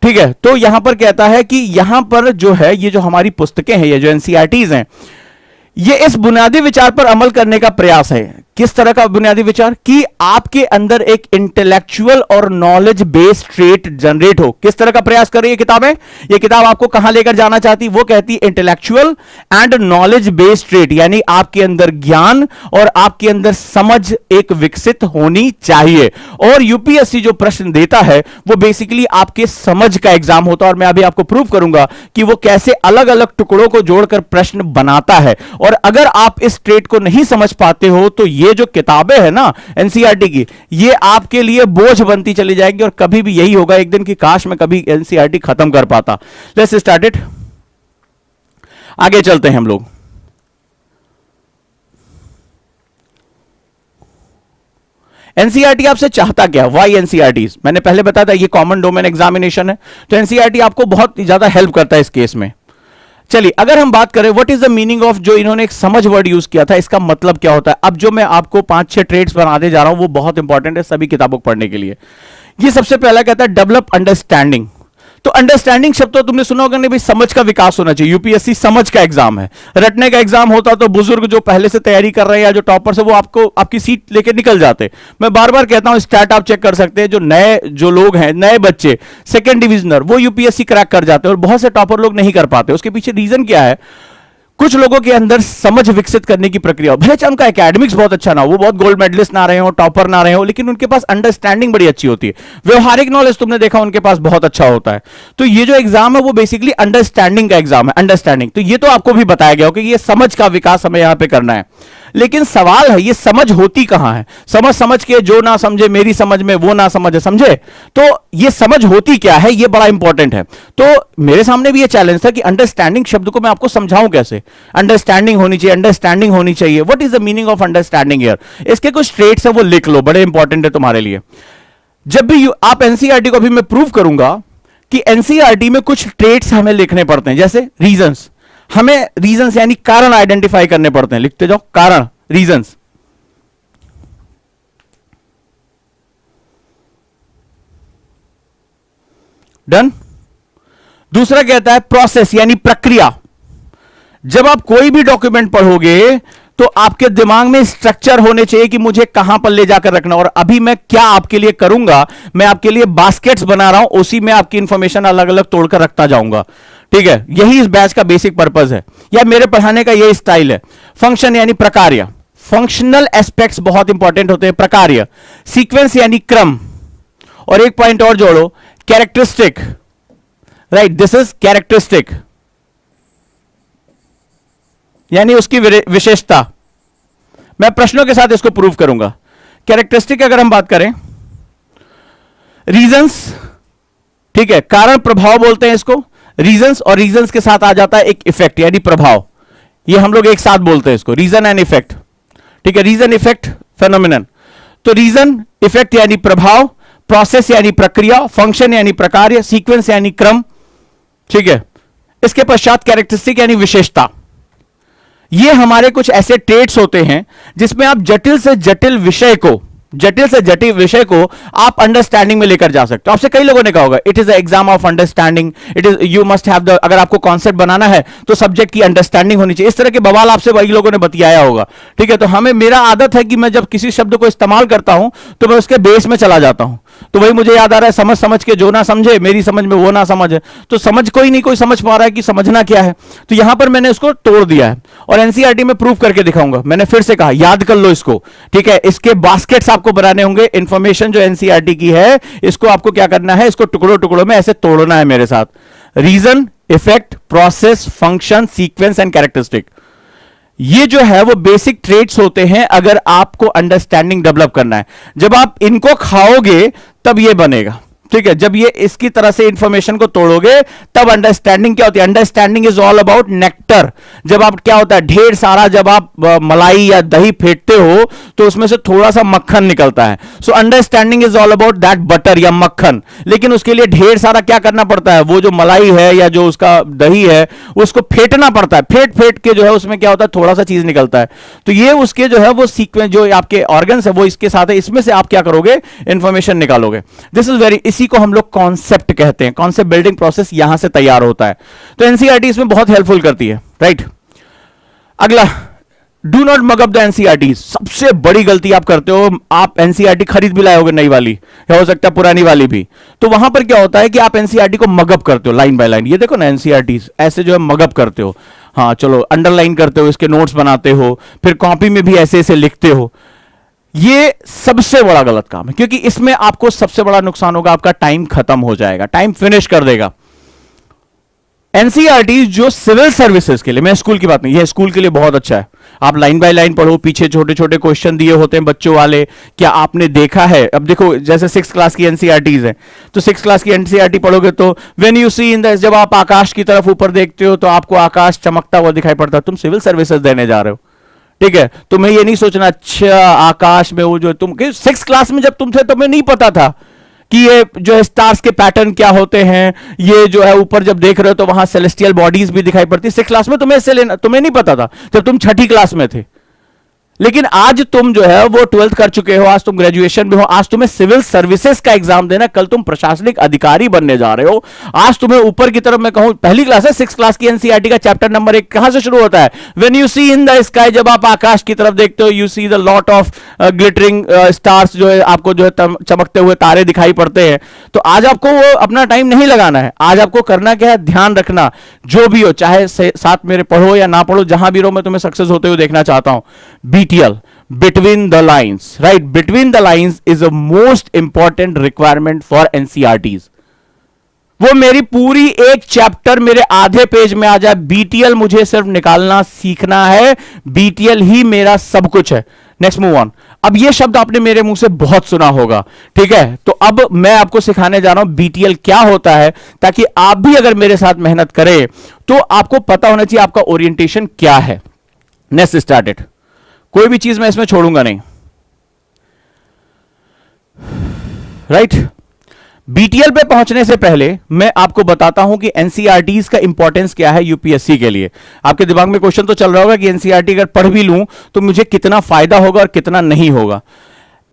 S1: ठीक है। तो यहां पर कहता है कि यहां पर जो है ये जो हमारी पुस्तकें हैं, ये जो एनसीईआरटीज हैं, ये इस बुनियादी विचार पर अमल करने का प्रयास है। किस तरह का बुनियादी विचार? कि आपके अंदर एक इंटेलेक्चुअल और नॉलेज बेस्ड ट्रेट जनरेट हो। किस तरह का प्रयास कर रही है किताबें? ये किताब आपको कहां लेकर जाना चाहती? वो कहती है intellectual and knowledge based trait, यानी आपके अंदर ज्ञान और आपके अंदर समझ एक विकसित होनी चाहिए। और यूपीएससी जो प्रश्न देता है वो बेसिकली आपके समझ का एग्जाम होता है, और मैं अभी आपको प्रूव करूंगा कि वो कैसे अलग अलग टुकड़ों को जोड़कर प्रश्न बनाता है। और अगर आप इस ट्रेट को नहीं समझ पाते हो तो ये जो किताबें हैं ना एनसीईआरटी की, ये आपके लिए बोझ बनती चली जाएगी। और कभी भी यही होगा एक दिन कि काश मैं कभी एनसीईआरटी खत्म कर पाता। Let's start it. आगे चलते हैं हम लोग। एनसीईआरटी आपसे चाहता क्या? Why NCERT? मैंने पहले बताया था ये कॉमन डोमेन एग्जामिनेशन है, तो एनसीईआरटी आपको बहुत ज्यादा हेल्प करता है इस केस में। चलिए अगर हम बात करें what is the meaning of, जो इन्होंने एक समझ वर्ड यूज किया था, इसका मतलब क्या होता है। अब जो मैं आपको 5-6 ट्रेड्स बनाने जा रहा हूं वो बहुत इंपॉर्टेंट है सभी किताबों को पढ़ने के लिए। ये सबसे पहला कहता है डेवलप अंडरस्टैंडिंग। तो अंडरस्टैंडिंग शब्द तो तुमने सुना होगा नहीं भाई, समझ का विकास होना चाहिए। यूपीएससी समझ का एग्जाम है, रटने का एग्जाम होता तो बुजुर्ग जो पहले से तैयारी कर रहे हैं या जो टॉपर्स है वो आपको आपकी सीट लेके निकल जाते। मैं बार बार कहता हूं स्टैट आप चेक कर सकते हैं, जो नए जो लोग हैं, नए बच्चे, सेकंड डिविजनर, वो यूपीएससी क्रैक कर जाते हैं और बहुत से टॉपर लोग नहीं कर पाते। उसके पीछे रीजन क्या है? कुछ लोगों के अंदर समझ विकसित करने की प्रक्रिया, भले चाहे उनका एकेडमिक्स बहुत अच्छा ना हो, वो बहुत गोल्ड मेडलिस्ट ना रहे हो, टॉपर ना रहे हो, लेकिन उनके पास अंडरस्टैंडिंग बड़ी अच्छी होती है। व्यवहारिक नॉलेज तुमने देखा उनके पास बहुत अच्छा होता है। तो ये जो एग्जाम है वो बेसिकली अंडरस्टैंडिंग का एग्जाम है। अंडरस्टैंडिंग तो ये तो आपको भी बताया गया हो कि ये समझ का विकास हमें यहां पे करना है। लेकिन सवाल है ये समझ होती कहां है? समझ समझ के जो ना समझे मेरी समझ में वो ना समझे, समझे? तो ये समझ होती क्या है, ये बड़ा इंपॉर्टेंट है। तो मेरे सामने भी ये चैलेंज था कि अंडरस्टैंडिंग शब्द को मैं आपको समझाऊं कैसे। अंडरस्टैंडिंग होनी चाहिए, अंडरस्टैंडिंग होनी चाहिए। What is the meaning of understanding here? इसके कुछ ट्रेट्स है वो लिख लो, बड़े इंपॉर्टेंट है तुम्हारे लिए। जब भी आप एनसीईआरटी को, अभी मैं प्रूव करूंगा कि एनसीईआरटी में कुछ ट्रेट्स हमें लिखने पड़ते हैं, जैसे रीजंस। हमें रीजंस यानी कारण आइडेंटिफाई करने पड़ते हैं। लिखते जाओ कारण, रीजंस। डन। दूसरा कहता है प्रोसेस यानी प्रक्रिया। जब आप कोई भी डॉक्यूमेंट पढ़ोगे तो आपके दिमाग में स्ट्रक्चर होने चाहिए कि मुझे कहां पर ले जाकर रखना, और अभी मैं क्या आपके लिए करूंगा, मैं आपके लिए बास्केट्स बना रहा हूं, उसी में आपकी इंफॉर्मेशन अलग अलग तोड़कर रखता जाऊंगा। ठीक है, यही इस बैच का बेसिक पर्पस है, या मेरे पढ़ाने का यही स्टाइल है। फंक्शन यानी प्रकार्य, फंक्शनल एस्पेक्ट्स बहुत इंपॉर्टेंट होते हैं। प्रकार्य, सीक्वेंस यानी क्रम, और एक पॉइंट और जोड़ो, characteristic. Right, this is characteristic यानी उसकी विशेषता। मैं प्रश्नों के साथ इसको प्रूव करूंगा। कैरेक्टरिस्टिक अगर हम बात करें, रीजंस, ठीक है, कारण प्रभाव बोलते हैं इसको, रीजंस, और रीजंस के साथ आ जाता है एक इफेक्ट यानी प्रभाव। ये हम लोग एक साथ बोलते हैं इसको, रीजन एंड इफेक्ट। ठीक है, रीजन इफेक्ट फेनोमेनन। तो रीजन इफेक्ट यानी प्रभाव, प्रोसेस यानी प्रक्रिया, फंक्शन यानी प्रकार्य, सीक्वेंस यानी क्रम। ठीक है, इसके पश्चात कैरेक्टरिस्टिक यानी विशेषता। ये हमारे कुछ ऐसे ट्रेट्स होते हैं जिसमें आप जटिल से जटिल विषय को आप अंडरस्टैंडिंग में लेकर जा सकते हो। आपसे कई लोगों ने कहा होगा it is the exam of understanding, it is you must have the, अगर आपको कॉन्सेप्ट बनाना है तो सब्जेक्ट की अंडरस्टैंडिंग होनी चाहिए। इस तरह के बवाल आपसे वही लोगों ने बतियाया होगा। ठीक है, तो हमें, मेरा आदत है कि मैं जब किसी शब्द को इस्तेमाल करता हूं तो मैं उसके बेस में चला जाता हूं। तो वही मुझे याद आ रहा है, समझ समझ के जो ना समझे मेरी समझ में वो ना समझे। तो समझ कोई नहीं कोई समझ पा रहा है कि समझना क्या है, तो यहां पर मैंने उसको तोड़ दिया है और एनसीईआरटी में प्रूफ करके दिखाऊंगा। मैंने फिर से कहा याद कर लो इसको। ठीक है, इसके बास्केट्स आपको बनाने होंगे। इंफॉर्मेशन जो एनसीईआरटी की है इसको आपको क्या करना है, इसको टुकड़ों टुकड़ों में ऐसे तोड़ना है मेरे साथ। Reason, effect, process, function, sequence and characteristic, ये जो है वो बेसिक ट्रेट्स होते हैं अगर आपको अंडरस्टैंडिंग डेवलप करना है। जब आप इनको खाओगे तब ये बनेगा। ठीक है, जब ये इसकी तरह से इंफॉर्मेशन को तोड़ोगे तब अंडरस्टैंडिंग क्या होती है। Understanding is all about nectar. जब आप क्या होता है, ढेर सारा जब आप मलाई या दही फेंटते हो तो उसमें से थोड़ा सा मक्खन निकलता है। So understanding is all about that butter या मक्खन। लेकिन उसके लिए ढेर सारा क्या करना पड़ता है, वो जो मलाई है या जो उसका दही है उसको फेंटना पड़ता है। फेंट फेंट के जो है उसमें क्या होता है, थोड़ा सा चीज निकलता है। तो ये उसके जो है वो सीक्वेंस, जो आपके ऑर्गन्स है वो इसके साथ है, इसमें से आप क्या करोगे, इंफॉर्मेशन निकालोगे। दिस इज वेरी, इसी को हम लोग कॉन्सेप्ट कहते हैं। कॉन्सेप्ट बिल्डिंग प्रोसेस यहां से तैयार होता है। तो एनसीईआरटी इसमें बहुत हेल्पफुल करती है, राइट। अगला, do not mug up the NCERT. सबसे बड़ी गलती आप करते हो, आप एनसीईआरटी खरीद भी लाए होगे नई वाली, या हो सकता है पुरानी वाली भी। तो वहां पर क्या होता है कि आप एनसीईआरटी को मगअप करते हो लाइन बाय लाइन। ये देखो ना, एनसीईआरटी ऐसे जो है मगअप करते हो, हाँ चलो अंडरलाइन करते हो, इसके नोट्स बनाते हो, फिर कॉपी में भी ऐसे ऐसे लिखते हो। ये सबसे बड़ा गलत काम है, क्योंकि इसमें आपको सबसे बड़ा नुकसान होगा, आपका टाइम खत्म हो जाएगा, टाइम फिनिश कर देगा। एनसीईआरटी जो सिविल सर्विसेज के लिए, मैं स्कूल की बात नहीं, ये स्कूल के लिए बहुत अच्छा है। आप लाइन बाय लाइन पढ़ो, पीछे छोटे छोटे क्वेश्चन दिए होते हैं बच्चों वाले। क्या आपने देखा है, अब देखो जैसे 6th क्लास की एनसीईआरटीज है, तो 6th क्लास की एनसीईआरटी पढ़ोगे तो when you see in the, जब आप आकाश की तरफ ऊपर देखते हो तो आपको आकाश चमकता हुआ दिखाई पड़ता है। तुम सिविल सर्विसेज देने जा रहे हो, ठीक है। तुम्हें ये नहीं सोचना अच्छा आकाश में वो जो तुम 6th क्लास में जब तुम थे तुम्हें नहीं पता था कि ये जो है स्टार्स के पैटर्न क्या होते हैं, ये जो है ऊपर जब देख रहे हो तो वहां सेलेस्टियल बॉडीज भी दिखाई पड़ती है। 6th क्लास में तुम्हें इससे लेना, तुम्हें नहीं पता था जब तुम 6ठी क्लास में थे। लेकिन आज तुम जो है वो 12th कर चुके हो, आज तुम ग्रेजुएशन में हो, आज तुम्हें सिविल सर्विसेज का एग्जाम देना, कल तुम प्रशासनिक अधिकारी बनने जा रहे हो। आज तुम्हें ऊपर की तरफ, मैं कहूं पहली क्लास है, 6th क्लास की एनसीईआरटी का चैप्टर नंबर 1 कहां से शुरू होता है, when you see in the sky. जब आप आकाश की तरफ देखते हो, you see the lot of glittering stars, जो है आपको जो है चमकते हुए तारे दिखाई पड़ते हैं। तो आज आपको वो अपना टाइम नहीं लगाना है, आज आपको करना क्या है, ध्यान रखना। जो भी हो, चाहे साथ मेरे पढ़ो या ना पढ़ो, जहां भी रहो, मैं तुम्हें सक्सेस होते हुए देखना चाहता हूं। BTL, between the lines, right? Between the lines is a most important requirement for NCERTs. वो मेरी पूरी एक चैप्टर मेरे आधे पेज में आ जाए, BTL मुझे सिर्फ निकालना सीखना है, BTL ही मेरा सब कुछ है। Next move on. अब ये शब्द आपने मेरे मुंह से बहुत सुना होगा, ठीक है। तो अब मैं आपको सिखाने जा रहा हूं BTL क्या होता है, ताकि आप भी अगर मेरे साथ मेहनत करें तो आपको पता होना चाहिए आपका ओरिएंटेशन क्या है। Next started. कोई भी चीज मैं इसमें छोड़ूंगा नहीं, राइट। BTL पे पहुंचने से पहले मैं आपको बताता हूं कि एनसीईआरटीज का इंपॉर्टेंस क्या है यूपीएससी के लिए। आपके दिमाग में क्वेश्चन तो चल रहा होगा कि एनसीईआरटी अगर पढ़ भी लूं तो मुझे कितना फायदा होगा और कितना नहीं होगा।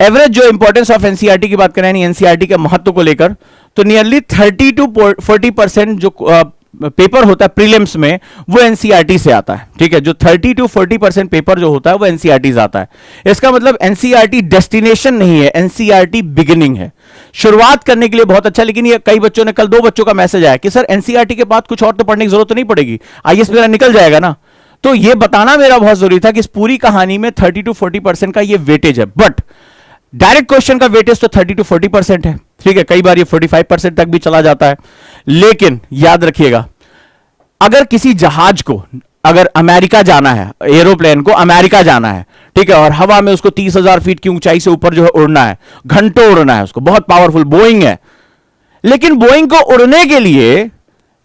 S1: एवरेज जो इंपॉर्टेंस ऑफ एनसीईआरटी की बात करें, यानी एनसीईआरटी के महत्व को लेकर, तो नियरली 30 to 40% जो पेपर होता है प्रीलिम्स में वो एनसीईआरटी से आता है, ठीक है। जो 30 to 40% पेपर जो होता है वो एनसीईआरटी से आता है। इसका मतलब एनसीईआरटी डेस्टिनेशन नहीं है, एनसीईआरटी बिगिनिंग है, शुरुआत करने के लिए बहुत अच्छा। लेकिन ये कई बच्चों ने, कल 2 बच्चों का मैसेज आया कि सर एनसीईआरटी के बाद कुछ और तो पढ़ने की जरूरत नहीं पड़ेगी, आईएएस मेरा निकल जाएगा ना। तो ये बताना मेरा बहुत जरूरी था कि इस पूरी कहानी में 30 to 40% का ये वेटेज है। बट डायरेक्ट क्वेश्चन का वेटेज तो 30 to 40% है, ठीक है। कई बार ये 45% तक भी चला जाता है। लेकिन याद रखिएगा, अगर किसी जहाज को, अगर अमेरिका जाना है, एरोप्लेन को अमेरिका जाना है, ठीक है, और हवा में उसको 30,000 फीट की ऊंचाई से ऊपर जो है उड़ना है, घंटों उड़ना है उसको, बहुत पावरफुल बोइंग है। लेकिन बोइंग को उड़ने के लिए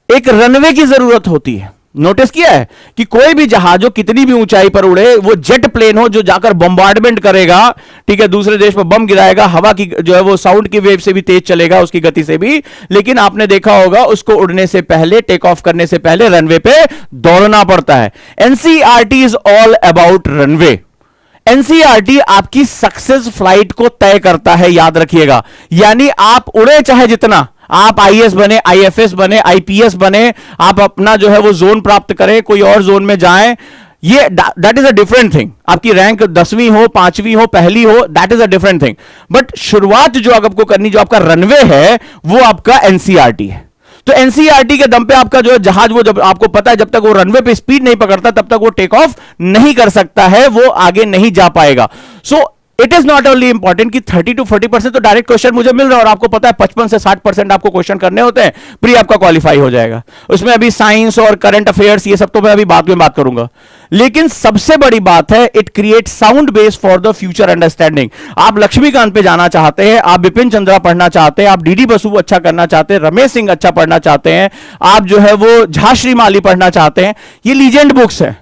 S1: एक रनवे की जरूरत होती है। नोटिस किया है कि कोई भी जहाज हो, कितनी भी ऊंचाई पर उड़े, वो जेट प्लेन हो जो जाकर बम्बार्डमेंट करेगा, ठीक है, दूसरे देश पर बम गिराएगा, हवा की जो है वो साउंड की वेव से भी तेज चलेगा, उसकी गति से भी। लेकिन आपने देखा होगा उसको उड़ने से पहले, टेक ऑफ करने से पहले रनवे पे दौड़ना पड़ता है। NCERT is all about runway. NCERT आपकी सक्सेस फ्लाइट को तय करता है, याद रखिएगा। यानी आप उड़े चाहे जितना, आप आईएएस बने, आईएफएस बने, आईपीएस बने, आप अपना जो है वो जोन प्राप्त करें, कोई और जोन में जाएं, ये that is a different thing. आपकी रैंक 10वीं हो, 5वीं हो, पहली हो, that is a different thing. But शुरुआत जो आपको करनी, जो आपका रनवे है, वो आपका एनसीईआरटी है। तो एनसीईआरटी के दम पे आपका जो जहाज, वो जब आपको पता है जब तक वो रनवे पे स्पीड नहीं पकड़ता तब तक वो टेक ऑफ नहीं कर सकता है, वो आगे नहीं जा पाएगा। So it is not only important कि 30 to 40% तो डायरेक्ट क्वेश्चन मुझे मिल रहा है, और आपको पता है 55 से 60% आपको क्वेश्चन करने होते हैं, प्री आपका क्वालिफाई हो जाएगा। उसमें अभी साइंस और करंट अफेयर्स ये सब तो मैं अभी बाद में बात करूंगा। लेकिन सबसे बड़ी बात है, it create sound base for the future understanding. आप लक्ष्मीकांत पे जाना चाहते हैं, आप बिपिन चंद्रा पढ़ना चाहते हैं, आप डीडी बसु अच्छा करना चाहते हैं, रमेश सिंह अच्छा पढ़ना चाहते हैं, आप जो है वो झाश्री माली पढ़ना चाहते हैं, ये लीजेंड बुक्स है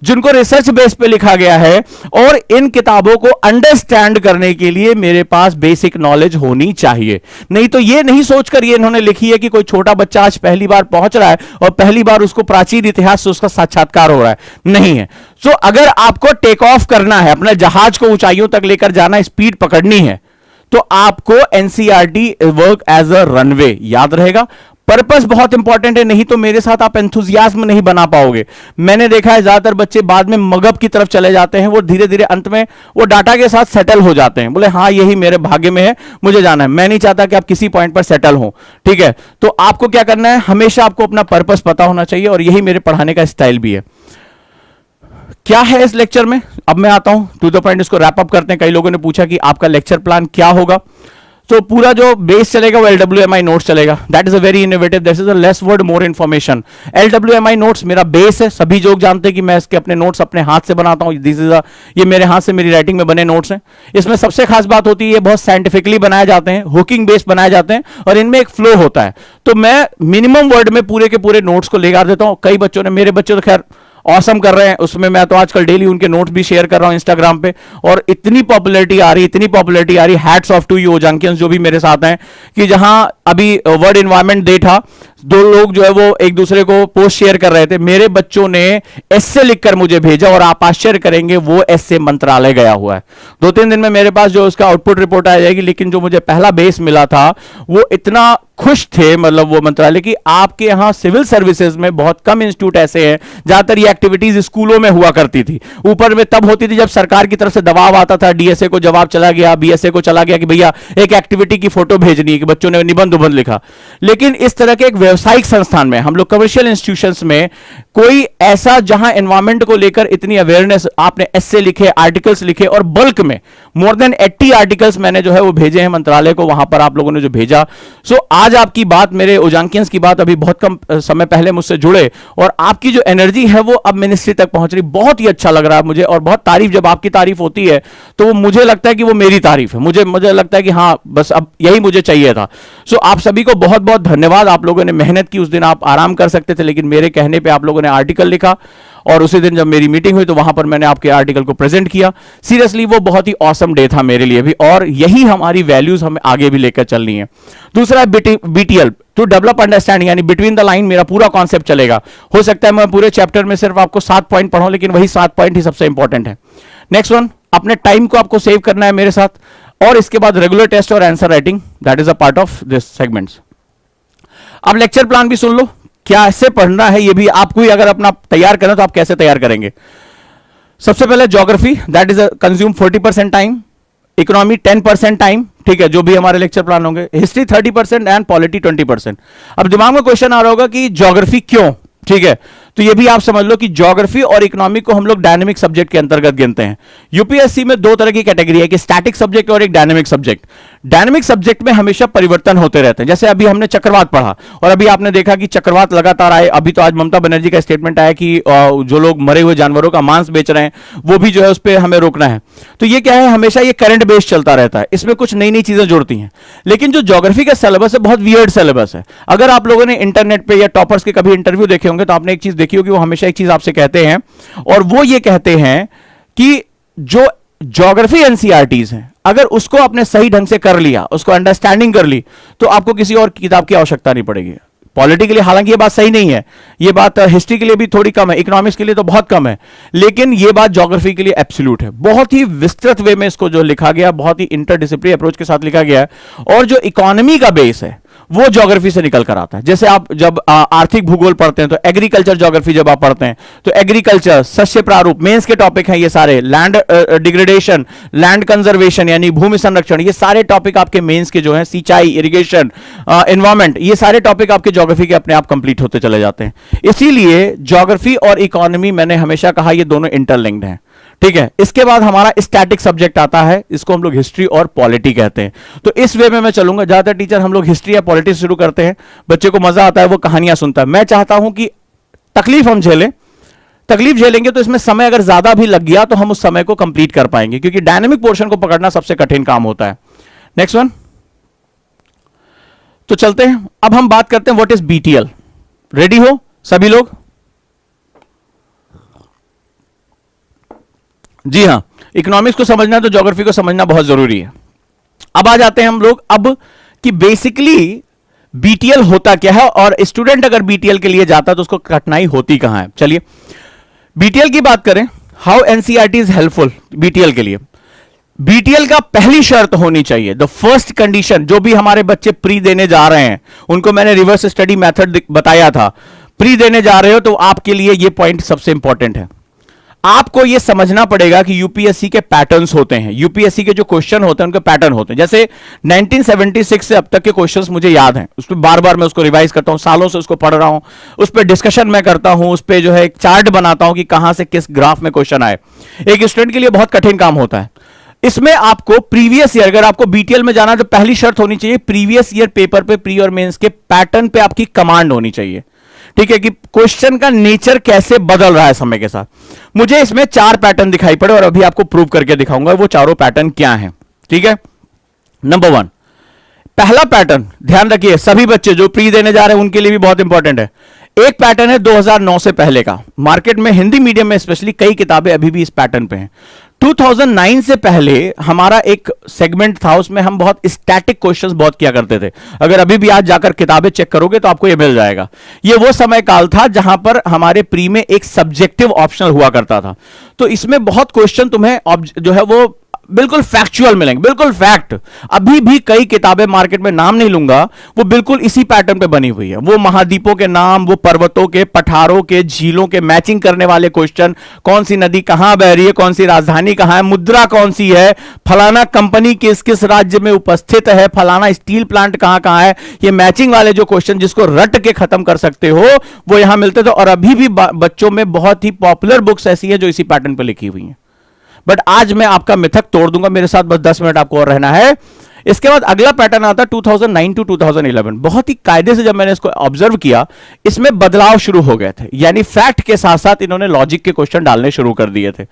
S1: जिनको रिसर्च बेस पे लिखा गया है। और इन किताबों को अंडरस्टैंड करने के लिए मेरे पास बेसिक नॉलेज होनी चाहिए। नहीं तो ये नहीं सोचकर ये इन्होंने लिखी है कि कोई छोटा बच्चा आज पहली बार पहुंच रहा है और पहली बार उसको प्राचीन इतिहास से उसका साक्षात्कार हो रहा है, नहीं है। सो अगर आपको टेक ऑफ करना है, अपने जहाज को ऊंचाइयों तक लेकर जाना, स्पीड पकड़नी है, तो आपको NCERT work as a runway, याद रहेगा। पर्पस बहुत इंपॉर्टेंट है, नहीं तो मेरे साथ आप एंथुजियाज्म नहीं बना पाओगे। मैंने देखा है ज्यादातर बच्चे बाद में मगहब की तरफ चले जाते हैं, वो धीरे धीरे अंत में वो डाटा के साथ सेटल हो जाते हैं, बोले हाँ यही मेरे भाग्य में है, मुझे जाना है। मैं नहीं चाहता कि आप किसी पॉइंट पर सेटल हो, ठीक है। तो आपको क्या करना है, हमेशा आपको अपना पर्पस पता होना चाहिए, और यही मेरे पढ़ाने का स्टाइल भी है। क्या है इस लेक्चर में, अब मैं आता हूं टू द पॉइंट, इसको रैप अप करते हैं। कई लोगों ने पूछा कि आपका लेक्चर प्लान क्या होगा। तो पूरा जो बेस चलेगा वो LWMI नोट्स चलेगा। That is a very innovative, this is a less word more information. LWMI notes मेरा बेस है, सभी लोग जानते हैं कि मैं इसके अपने नोट्स अपने हाथ से बनाता हूं। दिस इज ये मेरे हाथ से मेरी राइटिंग में बने नोट्स हैं। इसमें सबसे खास बात होती है, ये बहुत साइंटिफिकली बनाए जाते हैं, हुकिंग बेस बनाए जाते हैं, और इनमें एक फ्लो होता है। तो मैं मिनिमम वर्ड में पूरे के पूरे नोट्स को लेकर देता हूं। कई बच्चों ने, मेरे बच्चे तो खैर ऑसम कर रहे हैं उसमें, मैं तो आजकल डेली उनके नोट्स भी शेयर कर रहा हूं इंस्टाग्राम पे, और इतनी पॉपुलैरिटी आ रही, इतनी पॉपुलैरिटी आ रही। हैट्स ऑफ टू यू ओजांकियंस जो भी मेरे साथ हैं, कि जहां अभी वर्ल्ड एनवायरनमेंट डे था, दो लोग जो है वो एक दूसरे को पोस्ट शेयर कर रहे थे, मेरे बच्चों ने एस्से लिखकर मुझे भेजा, और आप आश्चर्य करेंगे वो एस्से मंत्रालय गया हुआ है। 2-3 दिन में मेरे पास जो उसका आउटपुट रिपोर्ट आ जाएगी, लेकिन जो मुझे पहला बेस मिला था वो इतना खुश थे, मतलब वो मंत्रालय की, आपके यहां सिविल सर्विसेज में बहुत कम इंस्टीट्यूट ऐसे हैं, ज्यादातर ये एक्टिविटीज स्कूलों में हुआ करती थी। ऊपर में तब होती थी जब सरकार की तरफ से दबाव आता था, डीएसए को जवाब चला गया, बीएसए को चला गया कि भैया एक एक्टिविटी की फोटो भेजनी है, कि बच्चों ने निबंध उबंध लिखा। लेकिन इस तरह के एक व्यावसायिक संस्थान में, हम लोग कमर्शियल इंस्टीट्यूशंस में, कोई ऐसा जहां एनवायरमेंट को लेकर इतनी अवेयरनेस, आपने एस्से लिखे, आर्टिकल्स लिखे, और बल्क में मोर देन 80 आर्टिकल्स मैंने जो है वो भेजे हैं मंत्रालय को, वहां पर आप लोगों ने जो भेजा। सो आज आपकी बात, मेरे ओजांकियंस की बात, अभी बहुत कम समय पहले मुझसे जुड़े, और आपकी जो एनर्जी है वो अब मिनिस्ट्री तक पहुंच रही, बहुत ही अच्छा लग रहा है मुझे। और बहुत तारीफ, जब आपकी तारीफ होती है तो वो मुझे लगता है कि वो मेरी तारीफ है, मुझे लगता है कि हाँ बस अब यही मुझे चाहिए था। सो आप सभी को बहुत बहुत धन्यवाद, आप लोगों ने मेहनत की। उस दिन आप आराम कर सकते थे, लेकिन मेरे कहने पे आप लोगों ने आर्टिकल लिखा, और उसी दिन जब मेरी मीटिंग हुई तो वहां पर मैंने आपके आर्टिकल को प्रेजेंट किया। सीरियसली वो बहुत ही ऑसम डे था मेरे लिए भी, और यही हमारी वैल्यूज हमें आगे भी लेकर चलनी है। दूसरा BTL, टू डेवलप अंडरस्टैंडिंग, यानी बिटवीन द लाइन, मेरा पूरा कॉन्सेप्ट चलेगा। हो सकता है मैं पूरे चैप्टर में सिर्फ आपको 7 पॉइंट पढ़ाऊं, लेकिन वही 7 पॉइंट ही सबसे इंपॉर्टेंट है। नेक्स्ट वन, अपने टाइम को आपको सेव करना है मेरे साथ, और इसके बाद रेगुलर टेस्ट और answer writing, that is a part of this segments. अब लेक्चर प्लान भी सुन लो, क्या ऐसे पढ़ना है, ये भी आपको ही अगर अपना तैयार करना तो आप कैसे तैयार करेंगे। सबसे पहले geography, that is consume 40% time, economy 10% time, ठीक है, जो भी हमारे लेक्चर प्लान होंगे। History 30% and polity 20%। अब दिमाग में क्वेश्चन आ रहा होगा कि ज्योग्राफी क्यों, ठीक है, तो ये भी आप समझ लो कि ज्योग्राफी और इकोनॉमिक को हम लोग डायनेमिक सब्जेक्ट के अंतर्गत गिनते हैं। यूपीएससी में 2 तरह की कैटेगरी है, कि स्टैटिक सब्जेक्ट और एक डायनेमिक सब्जेक्ट। डायनेमिक सब्जेक्ट में हमेशा परिवर्तन होते रहते हैं, जैसे अभी हमने चक्रवात पढ़ा, और अभी आपने देखा कि चक्रवात लगातार आए। अभी तो आज ममता बनर्जी का स्टेटमेंट आया कि जो लोग मरे हुए जानवरों का मांस बेच रहे हैं, वो भी जो है उस पर हमें रोकना है। तो ये क्या है, हमेशा ये करंट बेस्ड चलता रहता है, इसमें कुछ नई नई चीजें जुड़ती हैं। लेकिन जो ज्योग्राफी का सिलेबस है, बहुत वियर्ड सिलेबस है। अगर आप लोगों ने इंटरनेट पे या टॉपर्स के कभी इंटरव्यू देखे होंगे, तो आपने एक चीज देखी होगी, वो हमेशा एक चीज आपसे कहते हैं, और वो ये कहते हैं कि जो ज्योग्राफी एनसीईआरटीज हैं, अगर उसको आपने सही ढंग से कर लिया, उसको अंडरस्टैंडिंग कर ली, तो आपको किसी और किताब की आवश्यकता नहीं पड़ेगी। पॉलिटी के लिए हालांकि ये बात सही नहीं है, ये बात हिस्ट्री के लिए भी थोड़ी कम है, इकोनॉमिक्स के लिए तो बहुत कम है, लेकिन ये बात ज्योग्राफी के लिए एब्सोल्यूट है। बहुत ही विस्तृत वे में इसको जो लिखा गया, बहुत ही इंटरडिसिप्लिनरी अप्रोच के साथ लिखा गया है। और जो इकोनॉमी का बेस है वो ज्योग्राफी से निकल कर आता है। जैसे आप जब आर्थिक भूगोल पढ़ते हैं, तो एग्रीकल्चर ज्योग्राफी जब आप पढ़ते हैं, तो एग्रीकल्चर, शस्य प्रारूप, मेंस के टॉपिक हैं ये सारे, लैंड डिग्रेडेशन, लैंड कंजर्वेशन यानी भूमि संरक्षण, ये सारे टॉपिक आपके मेंस के जो हैं, सिंचाई, इरिगेशन, एनवायरमेंट, ये सारे टॉपिक आपके ज्योग्राफी के अपने आप कंप्लीट होते चले जाते हैं। इसीलिए ज्योग्राफी और इकोनॉमी, मैंने हमेशा कहा, ये दोनों इंटरलिंक्ड हैं, ठीक है। इसके बाद हमारा स्टैटिक सब्जेक्ट आता है, इसको हम लोग हिस्ट्री और पॉलिटी कहते हैं। तो इस वे में मैं चलूंगा। ज्यादातर टीचर हम लोग हिस्ट्री या पॉलिटी शुरू करते हैं, बच्चे को मजा आता है, वो कहानियां सुनता है। मैं चाहता हूं कि तकलीफ हम झेलें, तकलीफ झेलेंगे तो इसमें समय अगर ज्यादा भी लग गया तो हम उस समय को कंप्लीट कर पाएंगे, क्योंकि डायनेमिक पोर्शन को पकड़ना सबसे कठिन काम होता है। नेक्स्ट वन, तो चलते हैं, अब हम बात करते हैं व्हाट इज बीटीएल। रेडी हो सभी लोग? जी हां, इकोनॉमिक्स को समझना है तो ज्योग्राफी को समझना बहुत जरूरी है। अब आ जाते हैं हम लोग अब कि बेसिकली बीटीएल होता क्या है, और स्टूडेंट अगर बीटीएल के लिए जाता है तो उसको कठिनाई होती कहां है। चलिए बीटीएल की बात करें, how NCERT is helpful BTL के लिए। बीटीएल का पहली शर्त होनी चाहिए, द फर्स्ट कंडीशन, जो भी हमारे बच्चे प्री देने जा रहे हैं उनको मैंने रिवर्स स्टडी मेथड बताया था, प्री देने जा रहे हो तो आपके लिए यह पॉइंट सबसे इंपॉर्टेंट है। आपको यह समझना पड़ेगा कि यूपीएससी के पैटर्न्स होते हैं, यूपीएससी के जो क्वेश्चन होते हैं उनके पैटर्न होते हैं। जैसे 1976 से अब तक के क्वेश्चंस मुझे याद हैं, उस पर बार बार मैं उसको रिवाइज करता हूं, सालों से उसको पढ़ रहा हूं, उस पर डिस्कशन मैं करता हूं, उस पर जो है एक चार्ट बनाता हूं कि कहां से किस ग्राफ में क्वेश्चन आए। एक स्टूडेंट के लिए बहुत कठिन काम होता है। इसमें आपको प्रीवियस ईयर, अगर आपको बीटीएल में जाना तो पहली शर्त होनी चाहिए प्रीवियस ईयर पेपर पे, प्री और मेंस के पैटर्न पे आपकी कमांड होनी चाहिए। ठीक है, कि क्वेश्चन का नेचर कैसे बदल रहा है समय के साथ। मुझे इसमें 4 पैटर्न दिखाई पड़े और अभी आपको प्रूव करके दिखाऊंगा वो चारों पैटर्न क्या हैं। ठीक है, नंबर 1, पहला पैटर्न ध्यान रखिए, सभी बच्चे जो प्री देने जा रहे हैं उनके लिए भी बहुत इंपॉर्टेंट है। एक पैटर्न है 2009 से पहले का, मार्केट में हिंदी मीडियम में स्पेशली कई किताबें अभी भी इस पैटर्न पे हैं। 2009 से पहले हमारा एक सेगमेंट था, उसमें हम बहुत स्टैटिक क्वेश्चंस बहुत किया करते थे। अगर अभी भी आज जाकर किताबें चेक करोगे तो आपको ये मिल जाएगा। ये वो समय काल था जहां पर हमारे प्री में एक सब्जेक्टिव ऑप्शनल हुआ करता था, तो इसमें बहुत क्वेश्चन तुम्हें जो है वो बिल्कुल फैक्चुअल मिलेंगे, बिल्कुल फैक्ट। अभी भी कई किताबें मार्केट में, नाम नहीं लूंगा, वो बिल्कुल इसी पैटर्न पे बनी हुई है। वो महाद्वीपों के नाम, वो पर्वतों के, पठारों के, झीलों के मैचिंग करने वाले क्वेश्चन, कौन सी नदी कहां बह रही है, कौन सी राजधानी कहां है, मुद्रा कौन सी है, फलाना कंपनी किस किस राज्य में उपस्थित है, फलाना स्टील प्लांट कहां कहां है, ये मैचिंग वाले जो क्वेश्चन जिसको रट के खत्म कर सकते हो वो यहां मिलते थे। और अभी भी बच्चों में बहुत ही पॉपुलर बुक्स ऐसी है जो इसी पैटर्न पर लिखी हुई है। बट आज मैं आपका मिथक तोड़ दूंगा, मेरे साथ बस 10 मिनट आपको और रहना है। इसके बाद अगला पैटर्न आता है 2009 टू 2011। बहुत ही कायदे से जब मैंने इसको ऑब्जर्व किया, इसमें बदलाव शुरू हो गए थे, यानी फैक्ट के साथ साथ इन्होंने लॉजिक के क्वेश्चन डालने शुरू कर दिए थे।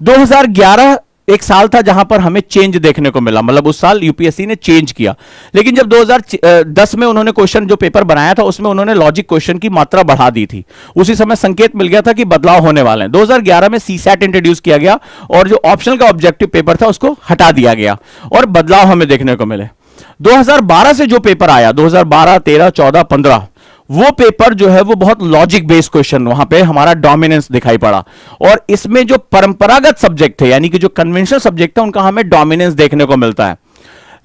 S1: 2011 एक साल था जहां पर हमें चेंज देखने को मिला, मतलब उस साल यूपीएससी ने चेंज किया। लेकिन जब 2010 में उन्होंने क्वेश्चन जो पेपर बनाया था उसमें उन्होंने लॉजिक क्वेश्चन की मात्रा बढ़ा दी थी। उसी समय संकेत मिल गया था कि बदलाव होने वाले हैं। 2011 में सीसैट इंट्रोड्यूस किया गया और जो ऑप्शनल का ऑब्जेक्टिव पेपर था उसको हटा दिया गया और बदलाव हमें देखने को मिले। 2012 से जो पेपर आया, 2012, 13, 14, 15, वो पेपर जो है वो बहुत लॉजिक बेस्ड क्वेश्चन, वहां पे हमारा डोमिनेंस दिखाई पड़ा। और इसमें जो परंपरागत सब्जेक्ट थे, यानी कि जो कन्वेंशनल सब्जेक्ट था, उनका हमें डोमिनेंस देखने को मिलता है।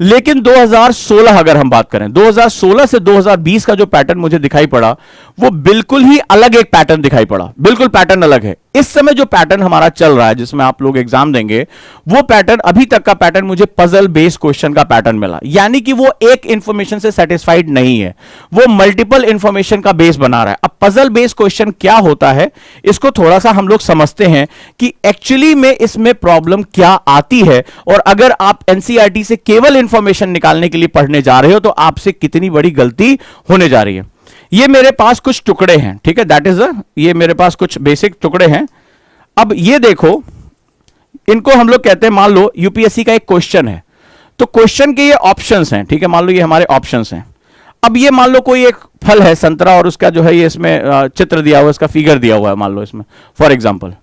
S1: लेकिन 2016 अगर हम बात करें, 2016 से 2020 का जो पैटर्न मुझे दिखाई पड़ा वो बिल्कुल ही अलग एक पैटर्न दिखाई पड़ा, बिल्कुल पैटर्न अलग है। इस समय जो पैटर्न हमारा चल रहा है जिसमें आप लोग एग्जाम देंगे, वो पैटर्न, अभी तक का पैटर्न मुझे पजल बेस्ड क्वेश्चन का पैटर्न मिला। यानी कि वो एक इंफॉर्मेशन से सेटिस्फाइड नहीं है, वो मल्टीपल इंफॉर्मेशन का बेस बना रहा है। अब पजल बेस्ड क्वेश्चन क्या होता है, इसको थोड़ा सा हम लोग समझते हैं कि एक्चुअली में इसमें प्रॉब्लम क्या आती है। और अगर आप एनसीईआरटी से केवल इंफॉर्मेशन निकालने के लिए पढ़ने जा रहे हो तो आपसे कितनी बड़ी गलती होने जा रही है। ये मेरे पास कुछ टुकड़े हैं, ठीक है, दैट इज ये मेरे पास कुछ बेसिक टुकड़े हैं। अब ये देखो, इनको हम लोग कहते हैं, मान लो यूपीएससी का एक क्वेश्चन है, तो क्वेश्चन के ये ऑप्शंस हैं, ठीक है, मान लो ये हमारे ऑप्शंस हैं। अब ये मान लो कोई एक फल है संतरा, और उसका जो है ये इसमें चित्र दिया हुआ है, इसका फिगर दिया हुआ है मान लो इसमें फॉर एग्जाम्पल।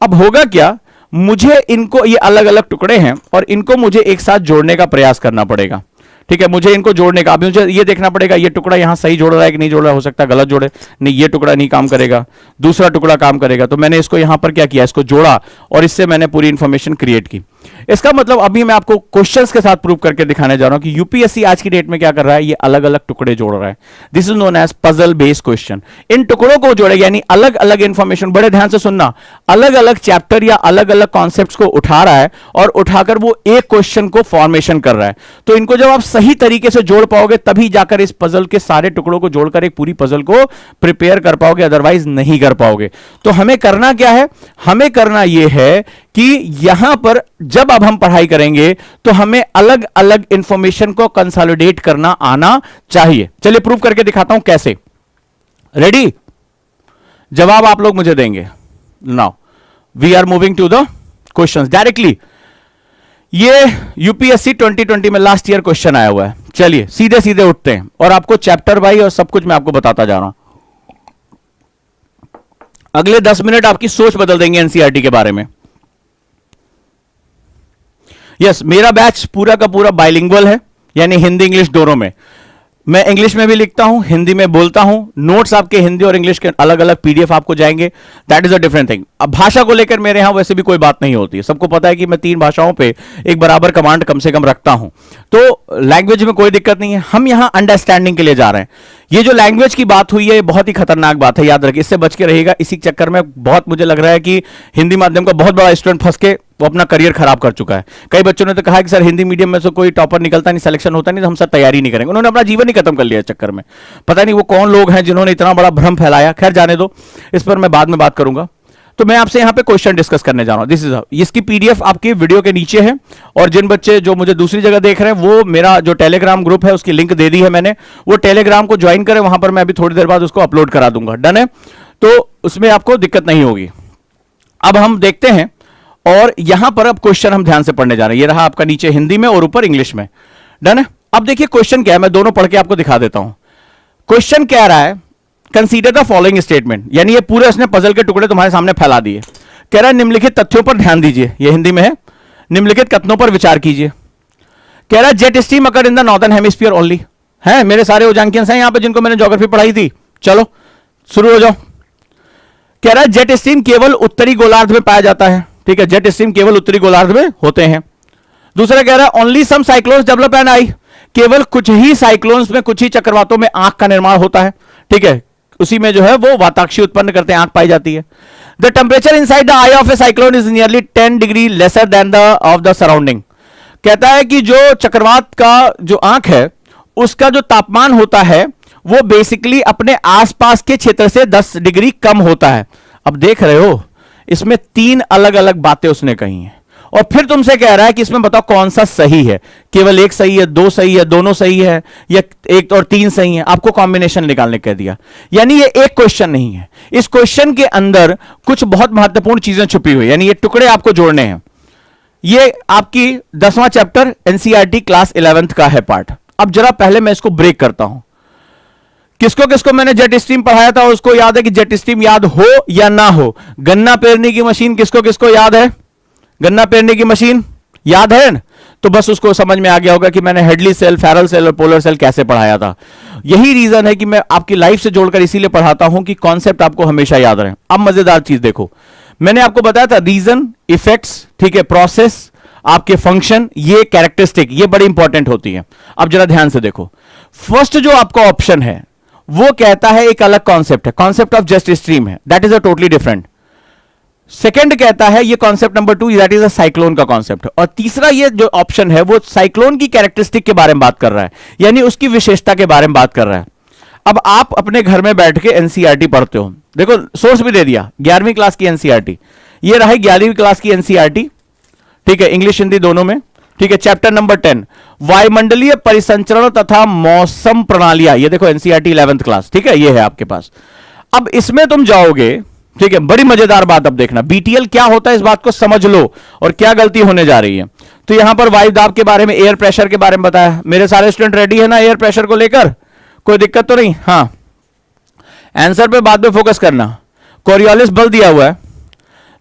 S1: अब होगा क्या, मुझे इनको, ये अलग अलग टुकड़े हैं और इनको मुझे एक साथ जोड़ने का प्रयास करना पड़ेगा। ठीक है, मुझे इनको जोड़ने का, अभी मुझे ये देखना पड़ेगा ये टुकड़ा यहां सही जोड़ रहा है कि नहीं जोड़ रहा है, हो सकता है गलत जोड़े, नहीं ये टुकड़ा नहीं काम करेगा, दूसरा टुकड़ा काम करेगा। तो मैंने इसको यहां पर क्या किया, इसको जोड़ा और इससे मैंने पूरी इंफॉर्मेशन क्रिएट की। इसका मतलब अभी मैं आपको क्वेश्चंस के साथ प्रूव करके दिखाने जा रहा हूं कि यूपीएससी आज की डेट में क्या कर रहा है, ये अलग अलग टुकड़े जोड़ रहा है। This is known as puzzle based question. इन टुकड़ों को जोड़ेगा, यानी अलग अलग इंफॉर्मेशन, बड़े ध्यान से सुनना, अलग अलग चैप्टर या अलग अलग कॉन्सेप्ट्स को उठा रहा है और उठाकर वो एक क्वेश्चन को फॉर्मेशन कर रहा है। तो इनको जब आप सही तरीके से जोड़ पाओगे तभी जाकर इस पजल के सारे टुकड़ों को जोड़कर एक पूरी पजल को प्रिपेयर कर पाओगे, अदरवाइज नहीं कर पाओगे। तो हमें करना क्या है, हमें करना यह है कि यहां पर जब अब हम पढ़ाई करेंगे तो हमें अलग अलग इंफॉर्मेशन को कंसोलिडेट करना आना चाहिए। चलिए प्रूव करके दिखाता हूं कैसे। रेडी, जवाब आप लोग मुझे देंगे, now we are moving to the questions directly. ये यूपीएससी 2020 में लास्ट ईयर क्वेश्चन आया हुआ है। चलिए सीधे सीधे उठते हैं और आपको चैप्टर वाइज और सब कुछ मैं आपको बताता जा रहा हूं। अगले 10 मिनट आपकी सोच बदल देंगे एनसीईआरटी के बारे में। यस, मेरा बैच पूरा का पूरा बाइलिंगुअल है, यानी हिंदी इंग्लिश दोनों में। मैं इंग्लिश में भी लिखता हूं, हिंदी में बोलता हूं। नोट्स आपके हिंदी और इंग्लिश के अलग अलग पीडीएफ आपको जाएंगे। That is a different thing. अब भाषा को लेकर मेरे यहां वैसे भी कोई बात नहीं होती है। सबको पता है कि मैं 3 भाषाओं पे एक बराबर कमांड कम से कम रखता हूं, तो लैंग्वेज में कोई दिक्कत नहीं है। हम यहां अंडरस्टैंडिंग के लिए जा रहे हैं। ये जो लैंग्वेज की बात हुई है, ये बहुत ही खतरनाक बात है, याद रखिए, इससे बच के रहिएगा। इसी चक्कर में बहुत मुझे लग रहा है कि हिंदी माध्यम का बहुत बड़ा स्टूडेंट फंस के वो अपना करियर खराब कर चुका है। कई बच्चों ने तो कहा कि सर हिंदी मीडियम में से कोई टॉपर निकलता नहीं, सिलेक्शन होता नहीं, तो हम सर तैयारी नहीं करेंगे। उन्होंने अपना जीवन ही खत्म कर लिया इस चक्कर में। पता नहीं वो कौन लोग हैं जिन्होंने इतना बड़ा भ्रम फैलाया। खैर जाने दो, इस पर मैं बाद में बात करूंगा। तो मैं आपसे यहां पे क्वेश्चन डिस्कस करने जा रहा हूं। दिस इज इसकी पीडीएफ आपकी वीडियो के नीचे है, और जिन बच्चे जो मुझे दूसरी जगह देख रहे हैं, वो मेरा जो टेलीग्राम ग्रुप है उसकी लिंक दे दी है मैंने। वो टेलीग्राम को ज्वाइन करें, वहां पर मैं अभी थोड़ी देर बाद उसको अपलोड करा दूंगा। डन है? तो उसमें आपको दिक्कत नहीं होगी। अब हम देखते हैं, और यहां पर अब क्वेश्चन हम ध्यान से पढ़ने जा रहे हैं। ये रहा आपका नीचे हिंदी में और ऊपर इंग्लिश में। डन है? अब देखिए क्वेश्चन क्या है, मैं दोनों पढ़ के आपको दिखा देता हूं। क्वेश्चन कह रहा है कंसीडर द फॉलोइंग स्टेटमेंट, यानी ये पूरे उसने पजल के टुकड़े तुम्हारे सामने फैला दिए। कह रहा है निम्नलिखित तथ्यों पर ध्यान दीजिए, ये हिंदी में है। निम्नलिखित कथनों पर विचार कीजिए। कह रहा है jet stream occur in the northern hemisphere only. है मेरे सारे ओजांकियंस हैं यहां पे जिनको मैंने ज्योग्राफी पढ़ाई थी। चलो शुरू हो जाओ। कह रहा है जेट स्ट्रीम केवल उत्तरी गोलार्ध में पाया जाता है। ठीक है, जेट स्ट्रीम केवल उत्तरी गोलार्ध में होते हैं। दूसरा कह रहा है only some cyclones develop and eye, केवल कुछ ही साइक्लोन्स में, कुछ ही चक्रवातों में आंख का निर्माण होता है। ठीक है, उसी में जो है वो वाताक्षी उत्पन्न करते हैं, आंख पाई जाती है। The temperature inside the I of A cyclone is nearly 10 degree lesser than the of the surrounding. कहता है कि जो चक्रवात का जो आंख है उसका जो तापमान होता है वो बेसिकली अपने आसपास के क्षेत्र से 10 डिग्री कम होता है। अब देख रहे हो, इसमें 3 अलग अलग बातें उसने कही हैं, और फिर तुमसे कह रहा है कि इसमें बताओ कौन सा सही है। केवल एक सही है, 2 सही है, दोनों सही है, या 1 और 3 सही है। आपको कॉम्बिनेशन निकालने कह दिया। यानी ये एक क्वेश्चन नहीं है, इस क्वेश्चन के अंदर कुछ बहुत महत्वपूर्ण चीजें छुपी हुई, यानी ये टुकड़े आपको जोड़ने हैं। ये आपकी 10वां चैप्टर एनसीईआरटी क्लास 11th का है पार्ट। अब जरा पहले मैं इसको ब्रेक करता हूं। किसको किसको मैंने जेट स्ट्रीम पढ़ाया था उसको याद है कि जेट स्ट्रीम याद हो या ना हो? गन्ना पेरने की मशीन किसको किसको याद है? गन्ना पेरने की मशीन याद है? तो बस उसको समझ में आ गया होगा कि मैंने हेडली सेल, फैरल सेल और पोलर सेल कैसे पढ़ाया था। यही रीजन है कि मैं आपकी लाइफ से जोड़कर इसीलिए पढ़ाता हूं कि कॉन्सेप्ट आपको हमेशा याद रहे। अब मजेदार चीज देखो, मैंने आपको बताया था रीजन, इफेक्ट्स, ठीक है, प्रोसेस, आपके फंक्शन, ये कैरेक्टरिस्टिक, ये बड़ी इंपॉर्टेंट होती है। अब जरा ध्यान से देखो, फर्स्ट जो आपका ऑप्शन है वो कहता है एक अलग कॉन्सेप्ट है, कॉन्सेप्ट ऑफ जेट स्ट्रीम है, that is a totally different. Second कहता है ये concept number 2, that is a cyclone का कॉन्सेप्ट। और तीसरा ये जो ऑप्शन है वो साइक्लोन की कैरेक्टरिस्टिक के बारे में बात कर रहा है, यानी उसकी विशेषता के बारे में बात कर रहा है। अब आप अपने घर में बैठ के एनसीईआरटी पढ़ते हो, देखो सोर्स भी दे दिया, 11वीं क्लास की एनसीईआरटी, ये रहा 11वीं क्लास की एनसीईआरटी। ठीक है, इंग्लिश हिंदी दोनों में। ठीक है, चैप्टर नंबर 10 वायुमंडलीय परिसंचरण तथा मौसम प्रणालियां, ये देखो एनसीईआरटी 11th क्लास। ठीक है, ये है आपके पास। अब इसमें तुम जाओगे, ठीक है, बड़ी मजेदार बात अब देखना, बीटीएल क्या होता है इस बात को समझ लो और क्या गलती होने जा रही है। तो यहां पर वायु दाब के बारे में, एयर प्रेशर के बारे में बताया। मेरे सारे स्टूडेंट रेडी है ना एयर प्रेशर को लेकर? कोई दिक्कत तो नहीं? हाँ, आंसर पे बाद में फोकस करना। कोरियोलिस बल दिया हुआ है।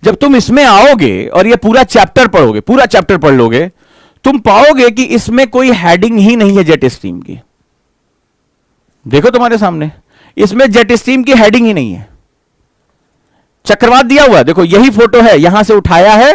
S1: जब तुम इसमें आओगे और ये पूरा चैप्टर पढ़ोगे, पूरा चैप्टर पढ़ लोगे, तुम पाओगे कि इसमें कोई हेडिंग ही नहीं है जेट स्ट्रीम की। देखो तुम्हारे सामने, इसमें जेट स्ट्रीम की हेडिंग ही नहीं है। चक्रवात दिया हुआ है, देखो यही फोटो है, यहां से उठाया है,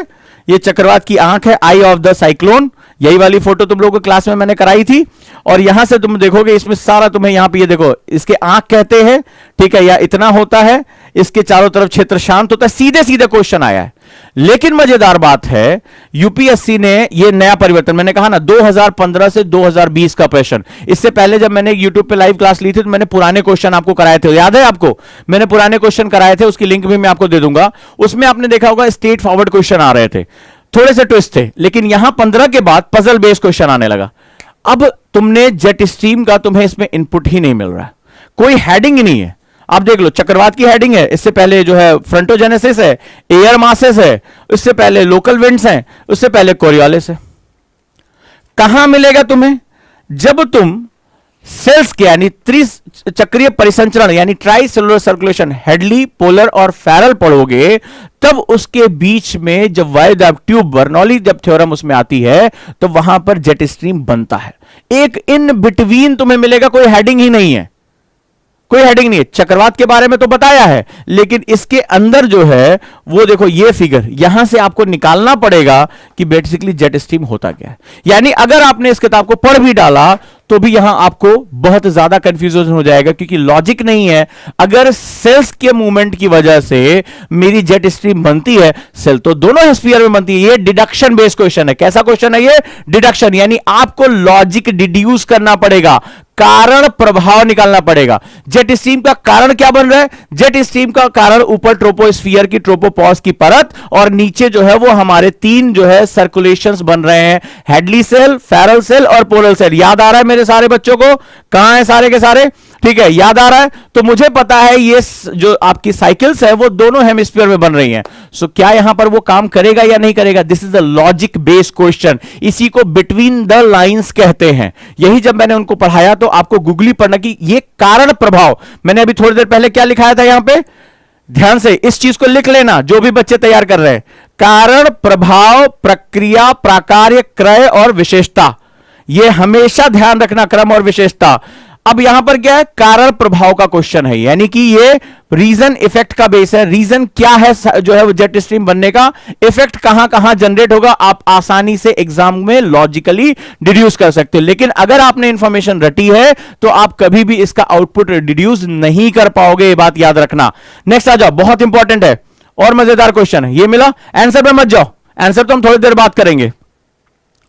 S1: ये चक्रवात की आंख है, आई ऑफ द साइक्लोन। यही वाली फोटो तुम लोगों को क्लास में मैंने कराई थी। और यहां से तुम देखोगे इसमें सारा तुम्हें यहां पे ये देखो, इसके आंख कहते हैं, ठीक है, या इतना होता है, इसके चारों तरफ क्षेत्र शांत होता है। सीधे सीधे क्वेश्चन आया है। लेकिन मजेदार बात है, यूपीएससी ने ये नया परिवर्तन, मैंने कहा ना 2015 से 2020 का क्वेश्चन। इससे पहले जब मैंने यूट्यूब पे लाइव क्लास ली थी तो मैंने पुराने क्वेश्चन आपको कराए थे, याद है आपको? मैंने पुराने क्वेश्चन कराए थे, उसकी लिंक भी मैं आपको दे दूंगा। उसमें आपने देखा होगा स्ट्रेट फॉरवर्ड क्वेश्चन आ रहे थे, थोड़े से ट्विस्ट थे, लेकिन यहां 15 के बाद पजल बेस्ड क्वेश्चन आने लगा। अब तुमने जेट स्ट्रीम का, तुम्हें इसमें इनपुट ही नहीं मिल रहा है, कोई हेडिंग ही नहीं है। आप देख लो, चक्रवात की हेडिंग है, इससे पहले जो है फ्रंटोजेनेसिस है, एयर मासेस है, इससे पहले लोकल विंड्स हैं, उससे पहले कोरियोलिस है। कहां मिलेगा तुम्हें? जब तुम सेल्स के यानी त्रिचक्रीय परिसंचरण यानी tricellular circulation Hadley, polar और फैरल पढ़ोगे, तब उसके बीच में जब वायुदाब ट्यूब बर्नौली जब थ्योरम उसमें आती है तो वहां पर जेट स्ट्रीम बनता है। एक इन बिटवीन तुम्हें मिलेगा, कोई हेडिंग ही नहीं है, कोई हेडिंग नहीं है। चक्रवात के बारे में तो बताया है, लेकिन इसके अंदर जो है वो देखो, ये फिगर यहां से आपको निकालना पड़ेगा कि बेसिकली जेट स्ट्रीम होता क्या है। यानी अगर आपने इस किताब को पढ़ भी डाला तो भी यहां आपको बहुत ज्यादा कंफ्यूजन हो जाएगा, क्योंकि लॉजिक नहीं है। अगर सेल्स के मूवमेंट की वजह से मेरी जेट स्ट्रीम बनती है, सेल तो दोनों हेमिस्फीयर में बनती है। ये डिडक्शन बेस्ड क्वेश्चन है। कैसा क्वेश्चन है ये? डिडक्शन, यानी आपको लॉजिक डिड्यूस करना पड़ेगा, कारण प्रभाव निकालना पड़ेगा। जेट स्ट्रीम का कारण क्या बन रहा है? जेट स्ट्रीम का कारण ऊपर ट्रोपोस्फियर की ट्रोपोपॉज की परत और नीचे जो है वो हमारे तीन जो है सर्कुलेशंस बन रहे हैं, हेडली सेल, फैरल सेल और पोलर सेल। याद आ रहा है मेरे सारे बच्चों को? कहां है सारे के सारे? ठीक है, याद आ रहा है? तो मुझे पता है ये जो आपकी साइकिल्स है वो दोनों हेमिस्फीयर में बन रही हैं। सो क्या यहां पर वो काम करेगा या नहीं करेगा? This is the logic based question. इसी को बिटवीन द लाइंस कहते हैं। यही जब मैंने उनको पढ़ाया तो आपको गूगली पढ़ना कि ये कारण प्रभाव, मैंने अभी थोड़ी देर पहले क्या लिखाया था यहां पे, ध्यान से इस चीज को लिख लेना जो भी बच्चे तैयार कर रहे हैं। कारण प्रभाव, प्रक्रिया, प्राकार्य, क्रय और विशेषता, ये हमेशा ध्यान रखना, क्रम और विशेषता। अब यहां पर क्या है? कारण प्रभाव का क्वेश्चन है, यानी कि ये रीजन इफेक्ट का बेस है। रीजन क्या है जो है वो जेट स्ट्रीम बनने का? इफेक्ट कहां कहां जनरेट होगा, आप आसानी से एग्जाम में लॉजिकली डिड्यूस कर सकते हो। लेकिन अगर आपने इंफॉर्मेशन रटी है तो आप कभी भी इसका आउटपुट डिड्यूस नहीं कर पाओगे, ये बात याद रखना। नेक्स्ट आ जाओ, बहुत इंपॉर्टेंट है और मजेदार क्वेश्चन है। ये मिला? आंसर पे मत जाओ, आंसर तो हम थोड़ी देर बात करेंगे,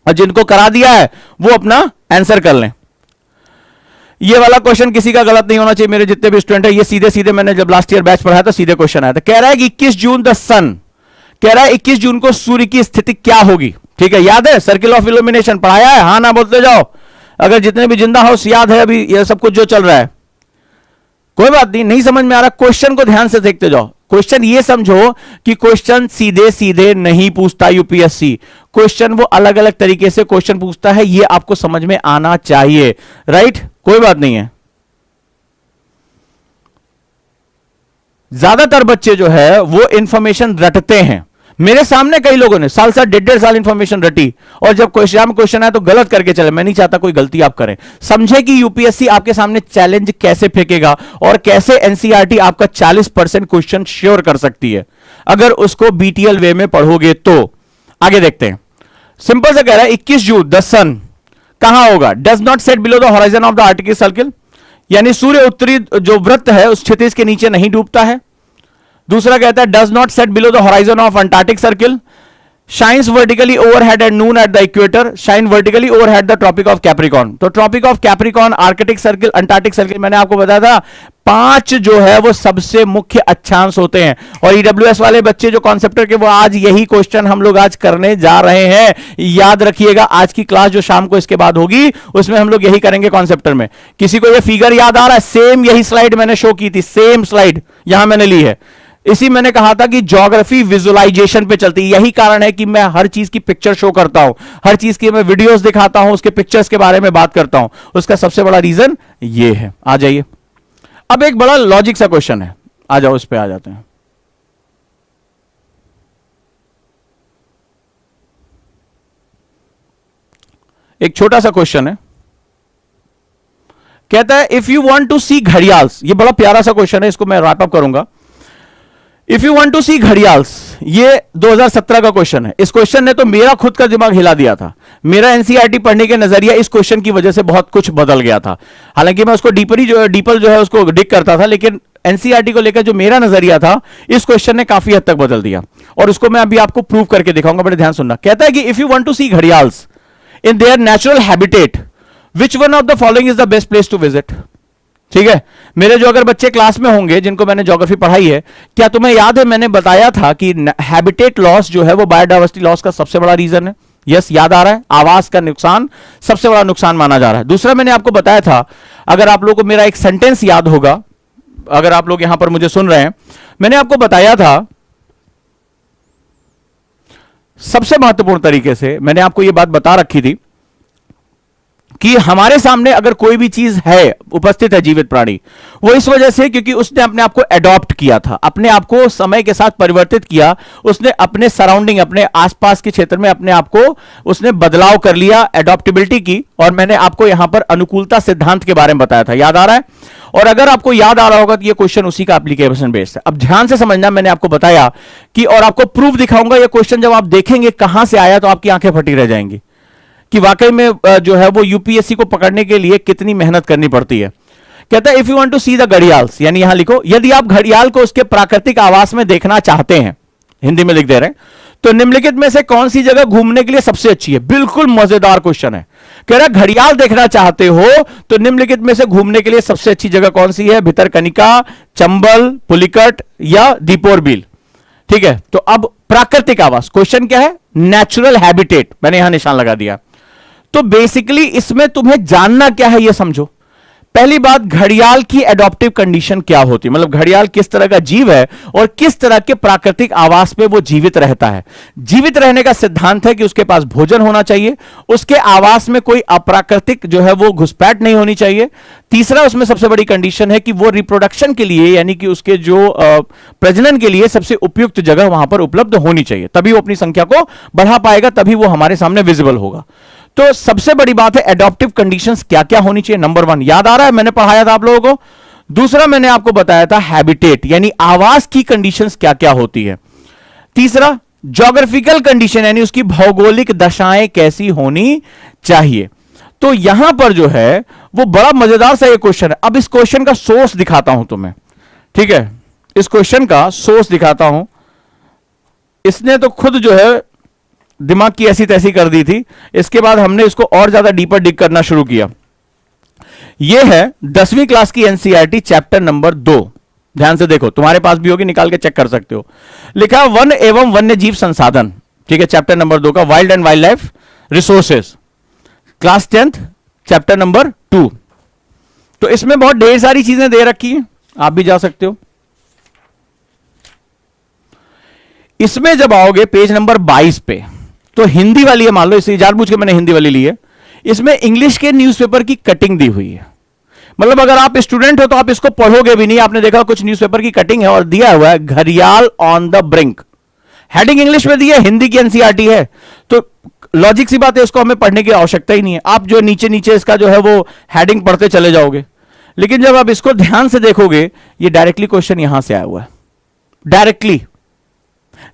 S1: और जिनको करा दिया है वो अपना आंसर कर लें। ये वाला क्वेश्चन किसी का गलत नहीं होना चाहिए, मेरे जितने भी स्टूडेंट है। ये सीधे सीधे मैंने जब लास्ट ईयर बैच पढ़ाया था सीधे क्वेश्चन आया था। कह रहा है कि 21 जून द सन, कह रहा है 21 जून को सूर्य की स्थिति क्या होगी? ठीक है, याद है? सर्किल ऑफ इल्यूमिनेशन पढ़ाया है? हाँ ना बोलते जाओ, अगर जितने भी जिंदा हाउस याद है अभी ये सब कुछ जो चल रहा है। कोई बात नहीं, नहीं समझ में आ रहा, क्वेश्चन को ध्यान से देखते जाओ। क्वेश्चन ये समझो कि क्वेश्चन सीधे सीधे नहीं पूछता यूपीएससी, क्वेश्चन वो अलग अलग तरीके से क्वेश्चन पूछता है, ये आपको समझ में आना चाहिए, राइट? कोई बात नहीं है। ज्यादातर बच्चे जो है वो इंफॉर्मेशन रटते हैं। मेरे सामने कई लोगों ने साल 1.5 इंफॉर्मेशन रटी, और जब क्वेश्चन आया तो गलत करके चले। मैं नहीं चाहता कोई गलती आप करें। समझे कि यूपीएससी आपके सामने चैलेंज कैसे फेंकेगा और कैसे एनसीईआरटी आपका 40% क्वेश्चन श्योर कर सकती है अगर उसको बीटीएल वे में पढ़ोगे तो। आगे देखते हैं। सिंपल से कह रहा है 21 जून द सन कहां होगा? Does not set below the horizon of the Arctic circle, यानी सूर्य उत्तरी जो वृत्त है उस क्षितिज के नीचे नहीं डूबता है। दूसरा कहता है does not set below the horizon of Antarctic circle, shines vertically overhead at noon at the equator, shine vertically overhead the tropic of Capricorn. तो tropic of Capricorn, Arctic circle, Antarctic circle, मैंने आपको बताया था 5 जो है वो सबसे मुख्य अक्षांश होते हैं। और ईडब्ल्यूएस वाले बच्चे जो कॉन्सेप्टर के, वो आज यही क्वेश्चन हम लोग आज करने जा रहे हैं। याद रखिएगा, आज की क्लास जो शाम को इसके बाद होगी उसमें हम लोग यही करेंगे कॉन्सेप्टर में। किसी को ये फिगर याद आ रहा है? सेम यही स्लाइड मैंने शो की थी, सेम स्लाइड यहां मैंने ली है। इसी मैंने कहा था कि ज्योग्राफी विजुअलाइजेशन पे चलती है। यही कारण है कि मैं हर चीज की पिक्चर शो करता हूं, हर चीज की मैं वीडियोस दिखाता हूं, उसके पिक्चर्स के बारे में बात करता हूं। उसका सबसे बड़ा रीजन ये है। आ जाइए, अब एक बड़ा लॉजिक सा क्वेश्चन है, आ जाओ उस पे आ जाते हैं। एक छोटा सा क्वेश्चन है, कहता है if you want to see gharials, ये बड़ा प्यारा सा क्वेश्चन है, इसको मैं रैप अप करूंगा। If you want to see gharials, ये 2017 का क्वेश्चन है। इस क्वेश्चन ने तो मेरा खुद का दिमाग हिला दिया था। मेरा एनसीईआरटी पढ़ने के नजरिया इस क्वेश्चन की वजह से बहुत कुछ बदल गया था। हालांकि मैं उसको डीपर जो है उसको डिग करता था, लेकिन एनसीईआरटी को लेकर जो मेरा नजरिया था इस क्वेश्चन ने काफी हद तक बदल दिया, और उसको मैं अभी आपको प्रूव करके दिखाऊंगा। बड़े ध्यान सुनना। कहता है कि if you want to see gharials in their natural habitat, which one of the following is the best place to visit. ठीक है, मेरे जो अगर बच्चे क्लास में होंगे जिनको मैंने ज्योग्राफी पढ़ाई है, क्या तुम्हें याद है मैंने बताया था कि हैबिटेट लॉस जो है वो बायोडाइवर्सिटी लॉस का सबसे बड़ा रीजन है। यस, याद आ रहा है? आवास का नुकसान सबसे बड़ा नुकसान माना जा रहा है। दूसरा मैंने आपको बताया था, अगर आप लोगों को मेरा एक सेंटेंस याद होगा, अगर आप लोग यहां पर मुझे सुन रहे हैं, मैंने आपको बताया था सबसे महत्वपूर्ण तरीके से, मैंने आपको यह बात बता रखी थी कि हमारे सामने अगर कोई भी चीज है, उपस्थित है जीवित प्राणी, वो इस वजह से क्योंकि उसने अपने आप को एडॉप्ट किया था, अपने आप को समय के साथ परिवर्तित किया, उसने अपने सराउंडिंग, अपने आसपास के क्षेत्र में अपने आप को उसने बदलाव कर लिया, एडॉप्टेबिलिटी की। और मैंने आपको यहां पर अनुकूलता सिद्धांत के बारे में बताया था, याद आ रहा है? और अगर आपको याद आ रहा होगा तो ये क्वेश्चन उसी का एप्लीकेशन बेस्ड है। अब ध्यान से समझना, मैंने आपको बताया कि, और आपको प्रूफ दिखाऊंगा, ये क्वेश्चन जब आप देखेंगे कहां से आया तो आपकी आंखें फटी रह जाएंगी कि वाकई में जो है वो यूपीएससी को पकड़ने के लिए कितनी मेहनत करनी पड़ती है। कहता है if you want to see the gharials, यानी यहां लिखो, यदि आप घड़ियाल को उसके प्राकृतिक आवास में देखना चाहते हैं, हिंदी में लिख दे रहे हैं, तो निम्नलिखित में से कौन सी जगह घूमने के लिए सबसे अच्छी है? बिल्कुल मजेदार क्वेश्चन है। कह रहा है घड़ियाल देखना चाहते हो तो निम्नलिखित में से घूमने के लिए सबसे अच्छी जगह कौन सी है? भितरकनिका, चंबल, पुलिकट या दीपोर बिल। ठीक है, तो अब प्राकृतिक आवास, क्वेश्चन क्या है? नेचुरल हैबिटेट, मैंने यहां निशान लगा दिया। तो बेसिकली इसमें तुम्हें जानना क्या है, यह समझो। पहली बात, घड़ियाल की एडॉप्टिव कंडीशन क्या होती है, मतलब घड़ियाल किस तरह का जीव है और किस तरह के प्राकृतिक आवास में वो जीवित रहता है। जीवित रहने का सिद्धांत है कि उसके पास भोजन होना चाहिए, उसके आवास में कोई अप्राकृतिक जो है वो घुसपैठ नहीं होनी चाहिए। तीसरा, उसमें सबसे बड़ी कंडीशन है कि वो रिप्रोडक्शन के लिए, यानी कि उसके जो प्रजनन के लिए सबसे उपयुक्त जगह वहां पर उपलब्ध होनी चाहिए, तभी वो अपनी संख्या को बढ़ा पाएगा, तभी वो हमारे सामने विजिबल होगा। तो सबसे बड़ी बात है एडॉप्टिव कंडीशंस क्या क्या होनी चाहिए। नंबर 1 याद आ रहा है, मैंने पढ़ाया था आप लोगों को। दूसरा, मैंने आपको बताया था हैबिटेट, यानी आवास की कंडीशंस क्या क्या होती है। तीसरा, ज्योग्राफिकल कंडीशन, यानी उसकी भौगोलिक दशाएं कैसी होनी चाहिए। तो यहां पर जो है वो बड़ा मजेदार सा ये क्वेश्चन है। अब इस क्वेश्चन का सोर्स दिखाता हूं तुम्हें, ठीक है, इस क्वेश्चन का सोर्स दिखाता हूं। इसने तो खुद जो है दिमाग की ऐसी तैसी कर दी थी, इसके बाद हमने इसको और ज्यादा डीपर डिग करना शुरू किया। यह है 10वीं क्लास की एनसीईआरटी चैप्टर नंबर 2। ध्यान से देखो, तुम्हारे पास भी होगी, निकाल के चेक कर सकते हो। लिखा वन एवं वन्य जीव संसाधन, ठीक है, चैप्टर नंबर 2 का, wild and wild life resources, class 10th chapter number 2। तो इसमें बहुत ढेर सारी चीजें दे रखी हैं, आप भी जा सकते हो। इसमें जब आओगे पेज नंबर 22 पे, तो हिंदी वाली है, मान लो इसे जानबूझ के मैंने हिंदी वाली ली है। इसमें इंग्लिश के न्यूज़पेपर की कटिंग दी हुई है, मतलब अगर आप स्टूडेंट हो तो आप इसको पढ़ोगे भी नहीं। आपने देखा कुछ न्यूज़पेपर की कटिंग है और दिया हुआ है घड़ियाल on the brink, heading English में दी है, हिंदी की एनसीईआरटी है, तो लॉजिक सी बात है, इसको हमें पढ़ने की आवश्यकता ही नहीं है। आप जो नीचे नीचे इसका जो है वो हेडिंग पढ़ते चले जाओगे, लेकिन जब आप इसको ध्यान से देखोगे, ये डायरेक्टली क्वेश्चन यहां से आया हुआ है, डायरेक्टली।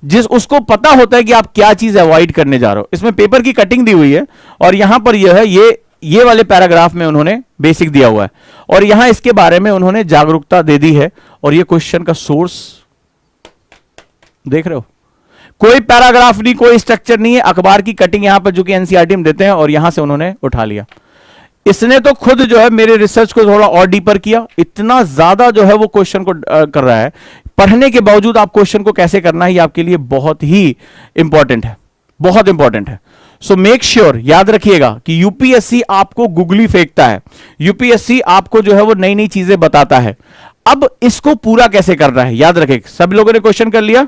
S1: जिस उसको पता होता है कि आप क्या चीज अवॉइड करने जा रहे हो। इसमें पेपर की कटिंग दी हुई है और यहां पर यह है, ये वाले पैराग्राफ में उन्होंने बेसिक दिया हुआ है और यहां इसके बारे में उन्होंने जागरूकता दे दी है। और ये क्वेश्चन का सोर्स देख रहे हो, कोई पैराग्राफ नहीं, कोई स्ट्रक्चर नहीं है, अखबार की कटिंग यहां पर जो कि एनसीईआरटी में देते हैं और यहां से उन्होंने उठा लिया। इसने तो खुद जो है मेरे रिसर्च को थोड़ा और डीपर किया, इतना ज्यादा जो है वो क्वेश्चन को कर रहा है। पढ़ने के बावजूद आप क्वेश्चन को कैसे करना है, ये आपके लिए बहुत ही इंपॉर्टेंट है, बहुत इंपॉर्टेंट है। सो मेक श्योर, याद रखिएगा कि यूपीएससी आपको गुगली फेंकता है, यूपीएससी आपको जो है वो नई नई चीजें बताता है। अब इसको पूरा कैसे करना है, याद रखें। सभी लोगों ने क्वेश्चन कर लिया,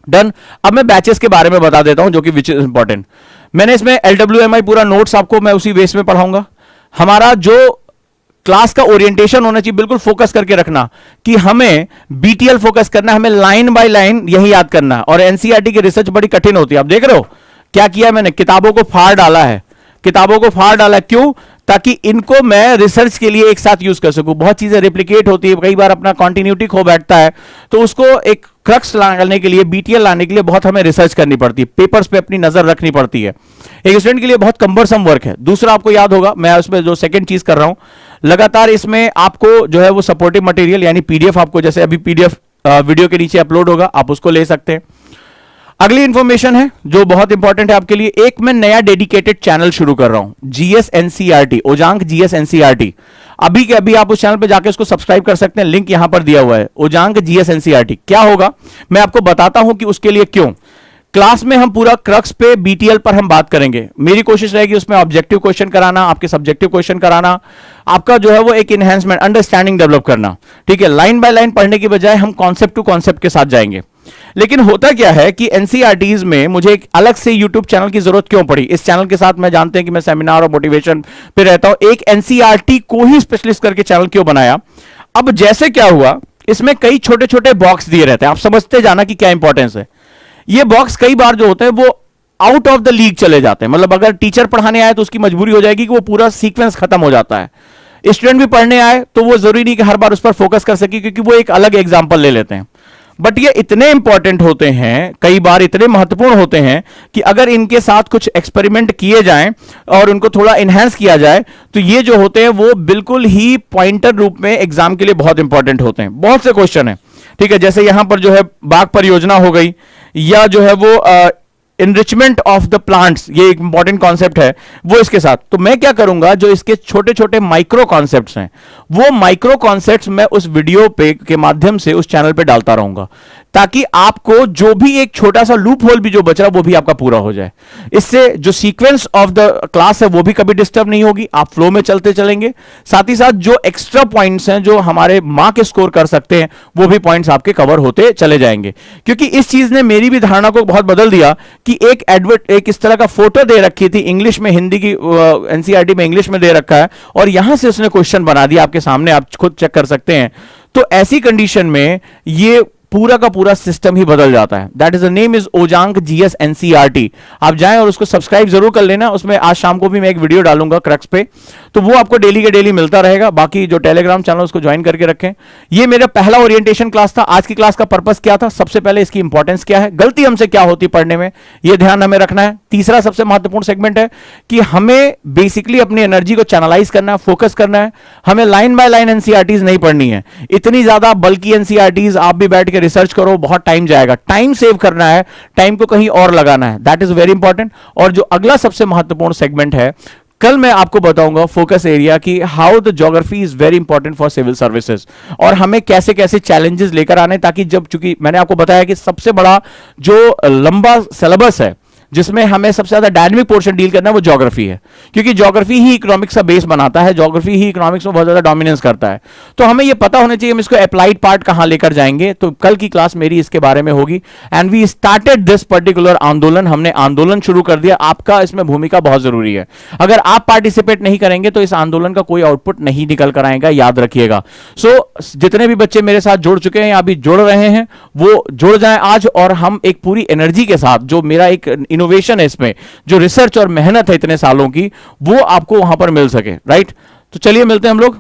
S1: डन। अब मैं बैचेस के बारे में बता देता हूं जो कि विच इज इंपॉर्टेंट। मैंने इसमें LWMI पूरा नोट्स आपको मैं उसी बेस में पढ़ाऊंगा। हमारा जो क्लास का ओरिएंटेशन होना चाहिए, बिल्कुल फोकस करके रखना कि हमें BTL फोकस करना है, हमें लाइन बाय लाइन यही याद करना है। और एनसीईआरटी की रिसर्च बड़ी कठिन होती है। आप देख रहे हो क्या किया मैंने, किताबों को फाड़ डाला है, किताबों को फाड़ डाला। क्यों? ताकि इनको मैं रिसर्च के लिए एक साथ यूज कर सकूं। बहुत चीजें रिप्लिकेट होती है, कई बार अपना कॉन्टिन्यूटी खो बैठता है, तो उसको एक क्रक्स लाने के लिए, BTL लाने के लिए बहुत हमें रिसर्च करनी पड़ती है, पेपर्स पे अपनी नजर रखनी पड़ती है। एक स्टूडेंट के लिए बहुत कंबरसम वर्क है। दूसरा, आपको याद होगा, मैं उसमें जो सेकंड चीज कर रहा हूं, लगातार इसमें आपको जो है वो सपोर्टिव मटेरियल यानी PDF आपको, जैसे अभी PDF वीडियो के नीचे अपलोड होगा, आप उसको ले सकते हैं। अगली इंफॉर्मेशन है जो बहुत इंपॉर्टेंट है आपके लिए, एक मैं नया डेडिकेटेड चैनल शुरू कर रहा हूं, GS NCERT, Ojaank GS NCERT। अभी के अभी आप उस चैनल पे जाके उसको सब्सक्राइब कर सकते हैं, लिंक यहां पर दिया हुआ है, ओजांक GS NCERT। क्या होगा मैं आपको बताता हूं कि उसके लिए क्यों। क्लास में हम पूरा क्रक्स पे बीटीएल पर हम बात करेंगे। मेरी कोशिश रहेगी उसमें ऑब्जेक्टिव क्वेश्चन कराना, आपके सब्जेक्टिव क्वेश्चन कराना, आपका जो है वो एक इनहेंसमेंट अंडरस्टैंडिंग डेवलप करना। ठीक है, लाइन बाय लाइन पढ़ने की बजाय हम कॉन्सेप्ट टू कॉन्सेप्ट के साथ जाएंगे। लेकिन होता क्या है कि एनसीईआरटीज में मुझे एक अलग से यूट्यूब चैनल की जरूरत क्यों पड़ी? इस चैनल के साथ मैं जानते हैं कि मैं सेमिनार और मोटिवेशन पे रहता हूं, एक एनसीईआरटी को ही स्पेशलिस्ट करके चैनल क्यों बनाया? अब जैसे क्या हुआ, इसमें कई छोटे छोटे बॉक्स दिए रहते हैं, आप समझते जाना कि क्या इंपॉर्टेंस है। ये बॉक्स कई बार जो होते हैं वो आउट ऑफ द लीग चले जाते हैं, मतलब अगर टीचर पढ़ाने आए तो उसकी मजबूरी हो जाएगी कि वो पूरा सीक्वेंस खत्म हो जाता है। स्टूडेंट भी पढ़ने आए तो वो जरूरी नहीं कि हर बार उस पर फोकस कर सके, क्योंकि वो एक अलग एग्जाम्पल ले लेते हैं। बट ये इतने इंपॉर्टेंट होते हैं, कई बार इतने महत्वपूर्ण होते हैं कि अगर इनके साथ कुछ एक्सपेरिमेंट किए जाएं और उनको थोड़ा इनहेंस किया जाए तो ये जो होते हैं वो बिल्कुल ही पॉइंटर रूप में एग्जाम के लिए बहुत इंपॉर्टेंट होते हैं। बहुत से क्वेश्चन है, ठीक है, जैसे यहां पर जो है बाग परियोजना हो गई, या जो है वो इनरिचमेंट ऑफ द प्लांट्स, ये एक इंपॉर्टेंट कॉन्सेप्ट है, वो इसके साथ। तो मैं क्या करूंगा, जो इसके छोटे छोटे माइक्रो कॉन्सेप्ट्स हैं वो माइक्रो कॉन्सेप्ट्स मैं उस वीडियो पे के माध्यम से उस चैनल पे डालता रहूंगा, ताकि आपको जो भी एक छोटा सा लूप होल भी जो बच रहा वो भी आपका पूरा हो जाए। इससे जो सीक्वेंस ऑफ द क्लास है वो भी कभी डिस्टर्ब नहीं होगी, आप फ्लो में चलते चलेंगे। साथ ही साथ जो एक्स्ट्रा पॉइंट्स हैं जो हमारे मार्क स्कोर कर सकते हैं वो भी पॉइंट्स आपके कवर होते चले जाएंगे। क्योंकि इस चीज ने मेरी भी धारणा को बहुत बदल दिया कि एक इस तरह का फोटो दे रखी थी इंग्लिश में, हिंदी की एनसीईआरटी में इंग्लिश में दे रखा है, और यहां से उसने क्वेश्चन बना दिया आपके सामने, आप खुद चेक कर सकते हैं। तो ऐसी कंडीशन में ये पूरा का पूरा सिस्टम ही बदल जाता है। That is the name is Ojaank GS NCERT. आप जाएं और उसको सब्सक्राइब जरूर कर लेना, उसमें आज शाम को भी मैं एक वीडियो डालूंगा क्रक्स पे, तो वो आपको डेली के डेली मिलता रहेगा। बाकी जो टेलीग्राम चैनल उसको ज्वाइन करके रखें। ये मेरा पहला ओरिएंटेशन क्लास था। आज की क्लास का पर्पस क्या था? सबसे पहले इसकी इंपॉर्टेंस क्या है, गलती हमसे क्या होती पढ़ने में, ये ध्यान हमें रखना है। तीसरा सबसे महत्वपूर्ण सेगमेंट है कि हमें बेसिकली अपनी एनर्जी को चैनलाइज करना है, फोकस करना है। हमें लाइन बाय लाइन एनसीईआरटीज नहीं पढ़नी है, इतनी ज्यादा बल्कि एनसीईआरटीज आप भी बैठ के रिसर्च करो, बहुत टाइम जाएगा। टाइम सेव करना है, टाइम को कहीं और लगाना है, दैट इज वेरी इंपॉर्टेंट। और जो अगला सबसे महत्वपूर्ण सेगमेंट है, कल मैं आपको बताऊंगा फोकस एरिया की, how the geography is very important for civil services, और हमें कैसे कैसे चैलेंजेस लेकर आने, ताकि जब, चूंकि मैंने आपको बताया कि सबसे बड़ा जो लंबा सिलेबस है जिसमें हमें सबसे ज्यादा डायनेमिक पोर्शन डील करना है वो ज्योग्राफी है, क्योंकि ज्योग्राफी ही इकोनॉमिक्स का बेस बनाता है, ज्योग्राफी ही इकोनॉमिक्स में बहुत ज्यादा डोमिनेंस करता है। तो हमें ये पता होना चाहिए हम इसको अप्लाइड पार्ट कहां लेकर जाएंगे। तो कल की क्लास मेरी इसके बारे में होगी। And we started this particular andolan, हमने आंदोलन शुरू कर दिया। आपका इसमें भूमिका बहुत जरूरी है। अगर आप पार्टिसिपेट नहीं करेंगे तो इस आंदोलन का कोई आउटपुट नहीं निकल कर आएगा, याद रखिएगा। सो जितने भी बच्चे मेरे साथ जुड़ चुके हैं या अभी जुड़ रहे हैं वो जुड़ जाएं आज, और हम एक पूरी एनर्जी के साथ, जो मेरा एक इनोवेशन है इसमें, जो रिसर्च और मेहनत है इतने सालों की, वो आपको वहां पर मिल सके। राइट, तो चलिए मिलते हैं हम लोग।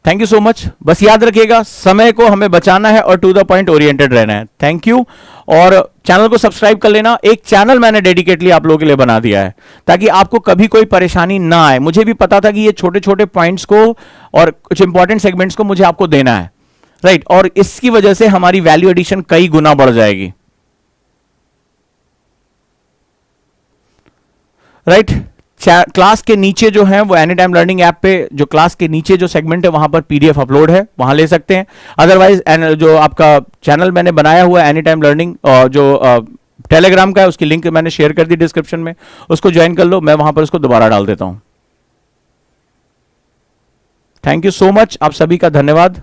S1: Thank you so much. बस याद रखिएगा समय को हमें बचाना है और टू द पॉइंट ओरिएंटेड रहना है। Thank you. और चैनल को सब्सक्राइब कर लेना। एक चैनल मैंने डेडिकेटली आप लोगों के लिए बना दिया है ताकि आपको कभी कोई परेशानी ना आए। मुझे भी पता था कि ये छोटे छोटे पॉइंट्स को और कुछ इंपॉर्टेंट सेगमेंट्स को मुझे आपको देना है, राइट, और इसकी वजह से हमारी वैल्यू एडिशन कई गुना बढ़ जाएगी। राइट, क्लास के नीचे जो है वो एनी टाइम लर्निंग ऐप पे जो क्लास के नीचे जो सेगमेंट है वहां पर पीडीएफ अपलोड है, वहां ले सकते हैं। अदरवाइज जो आपका चैनल मैंने बनाया हुआ है एनी टाइम लर्निंग, जो टेलीग्राम का है, उसकी लिंक मैंने शेयर कर दी डिस्क्रिप्शन में, उसको ज्वाइन कर लो। मैं वहां पर उसको दोबारा डाल देता हूं। थैंक यू सो मच, आप सभी का धन्यवाद।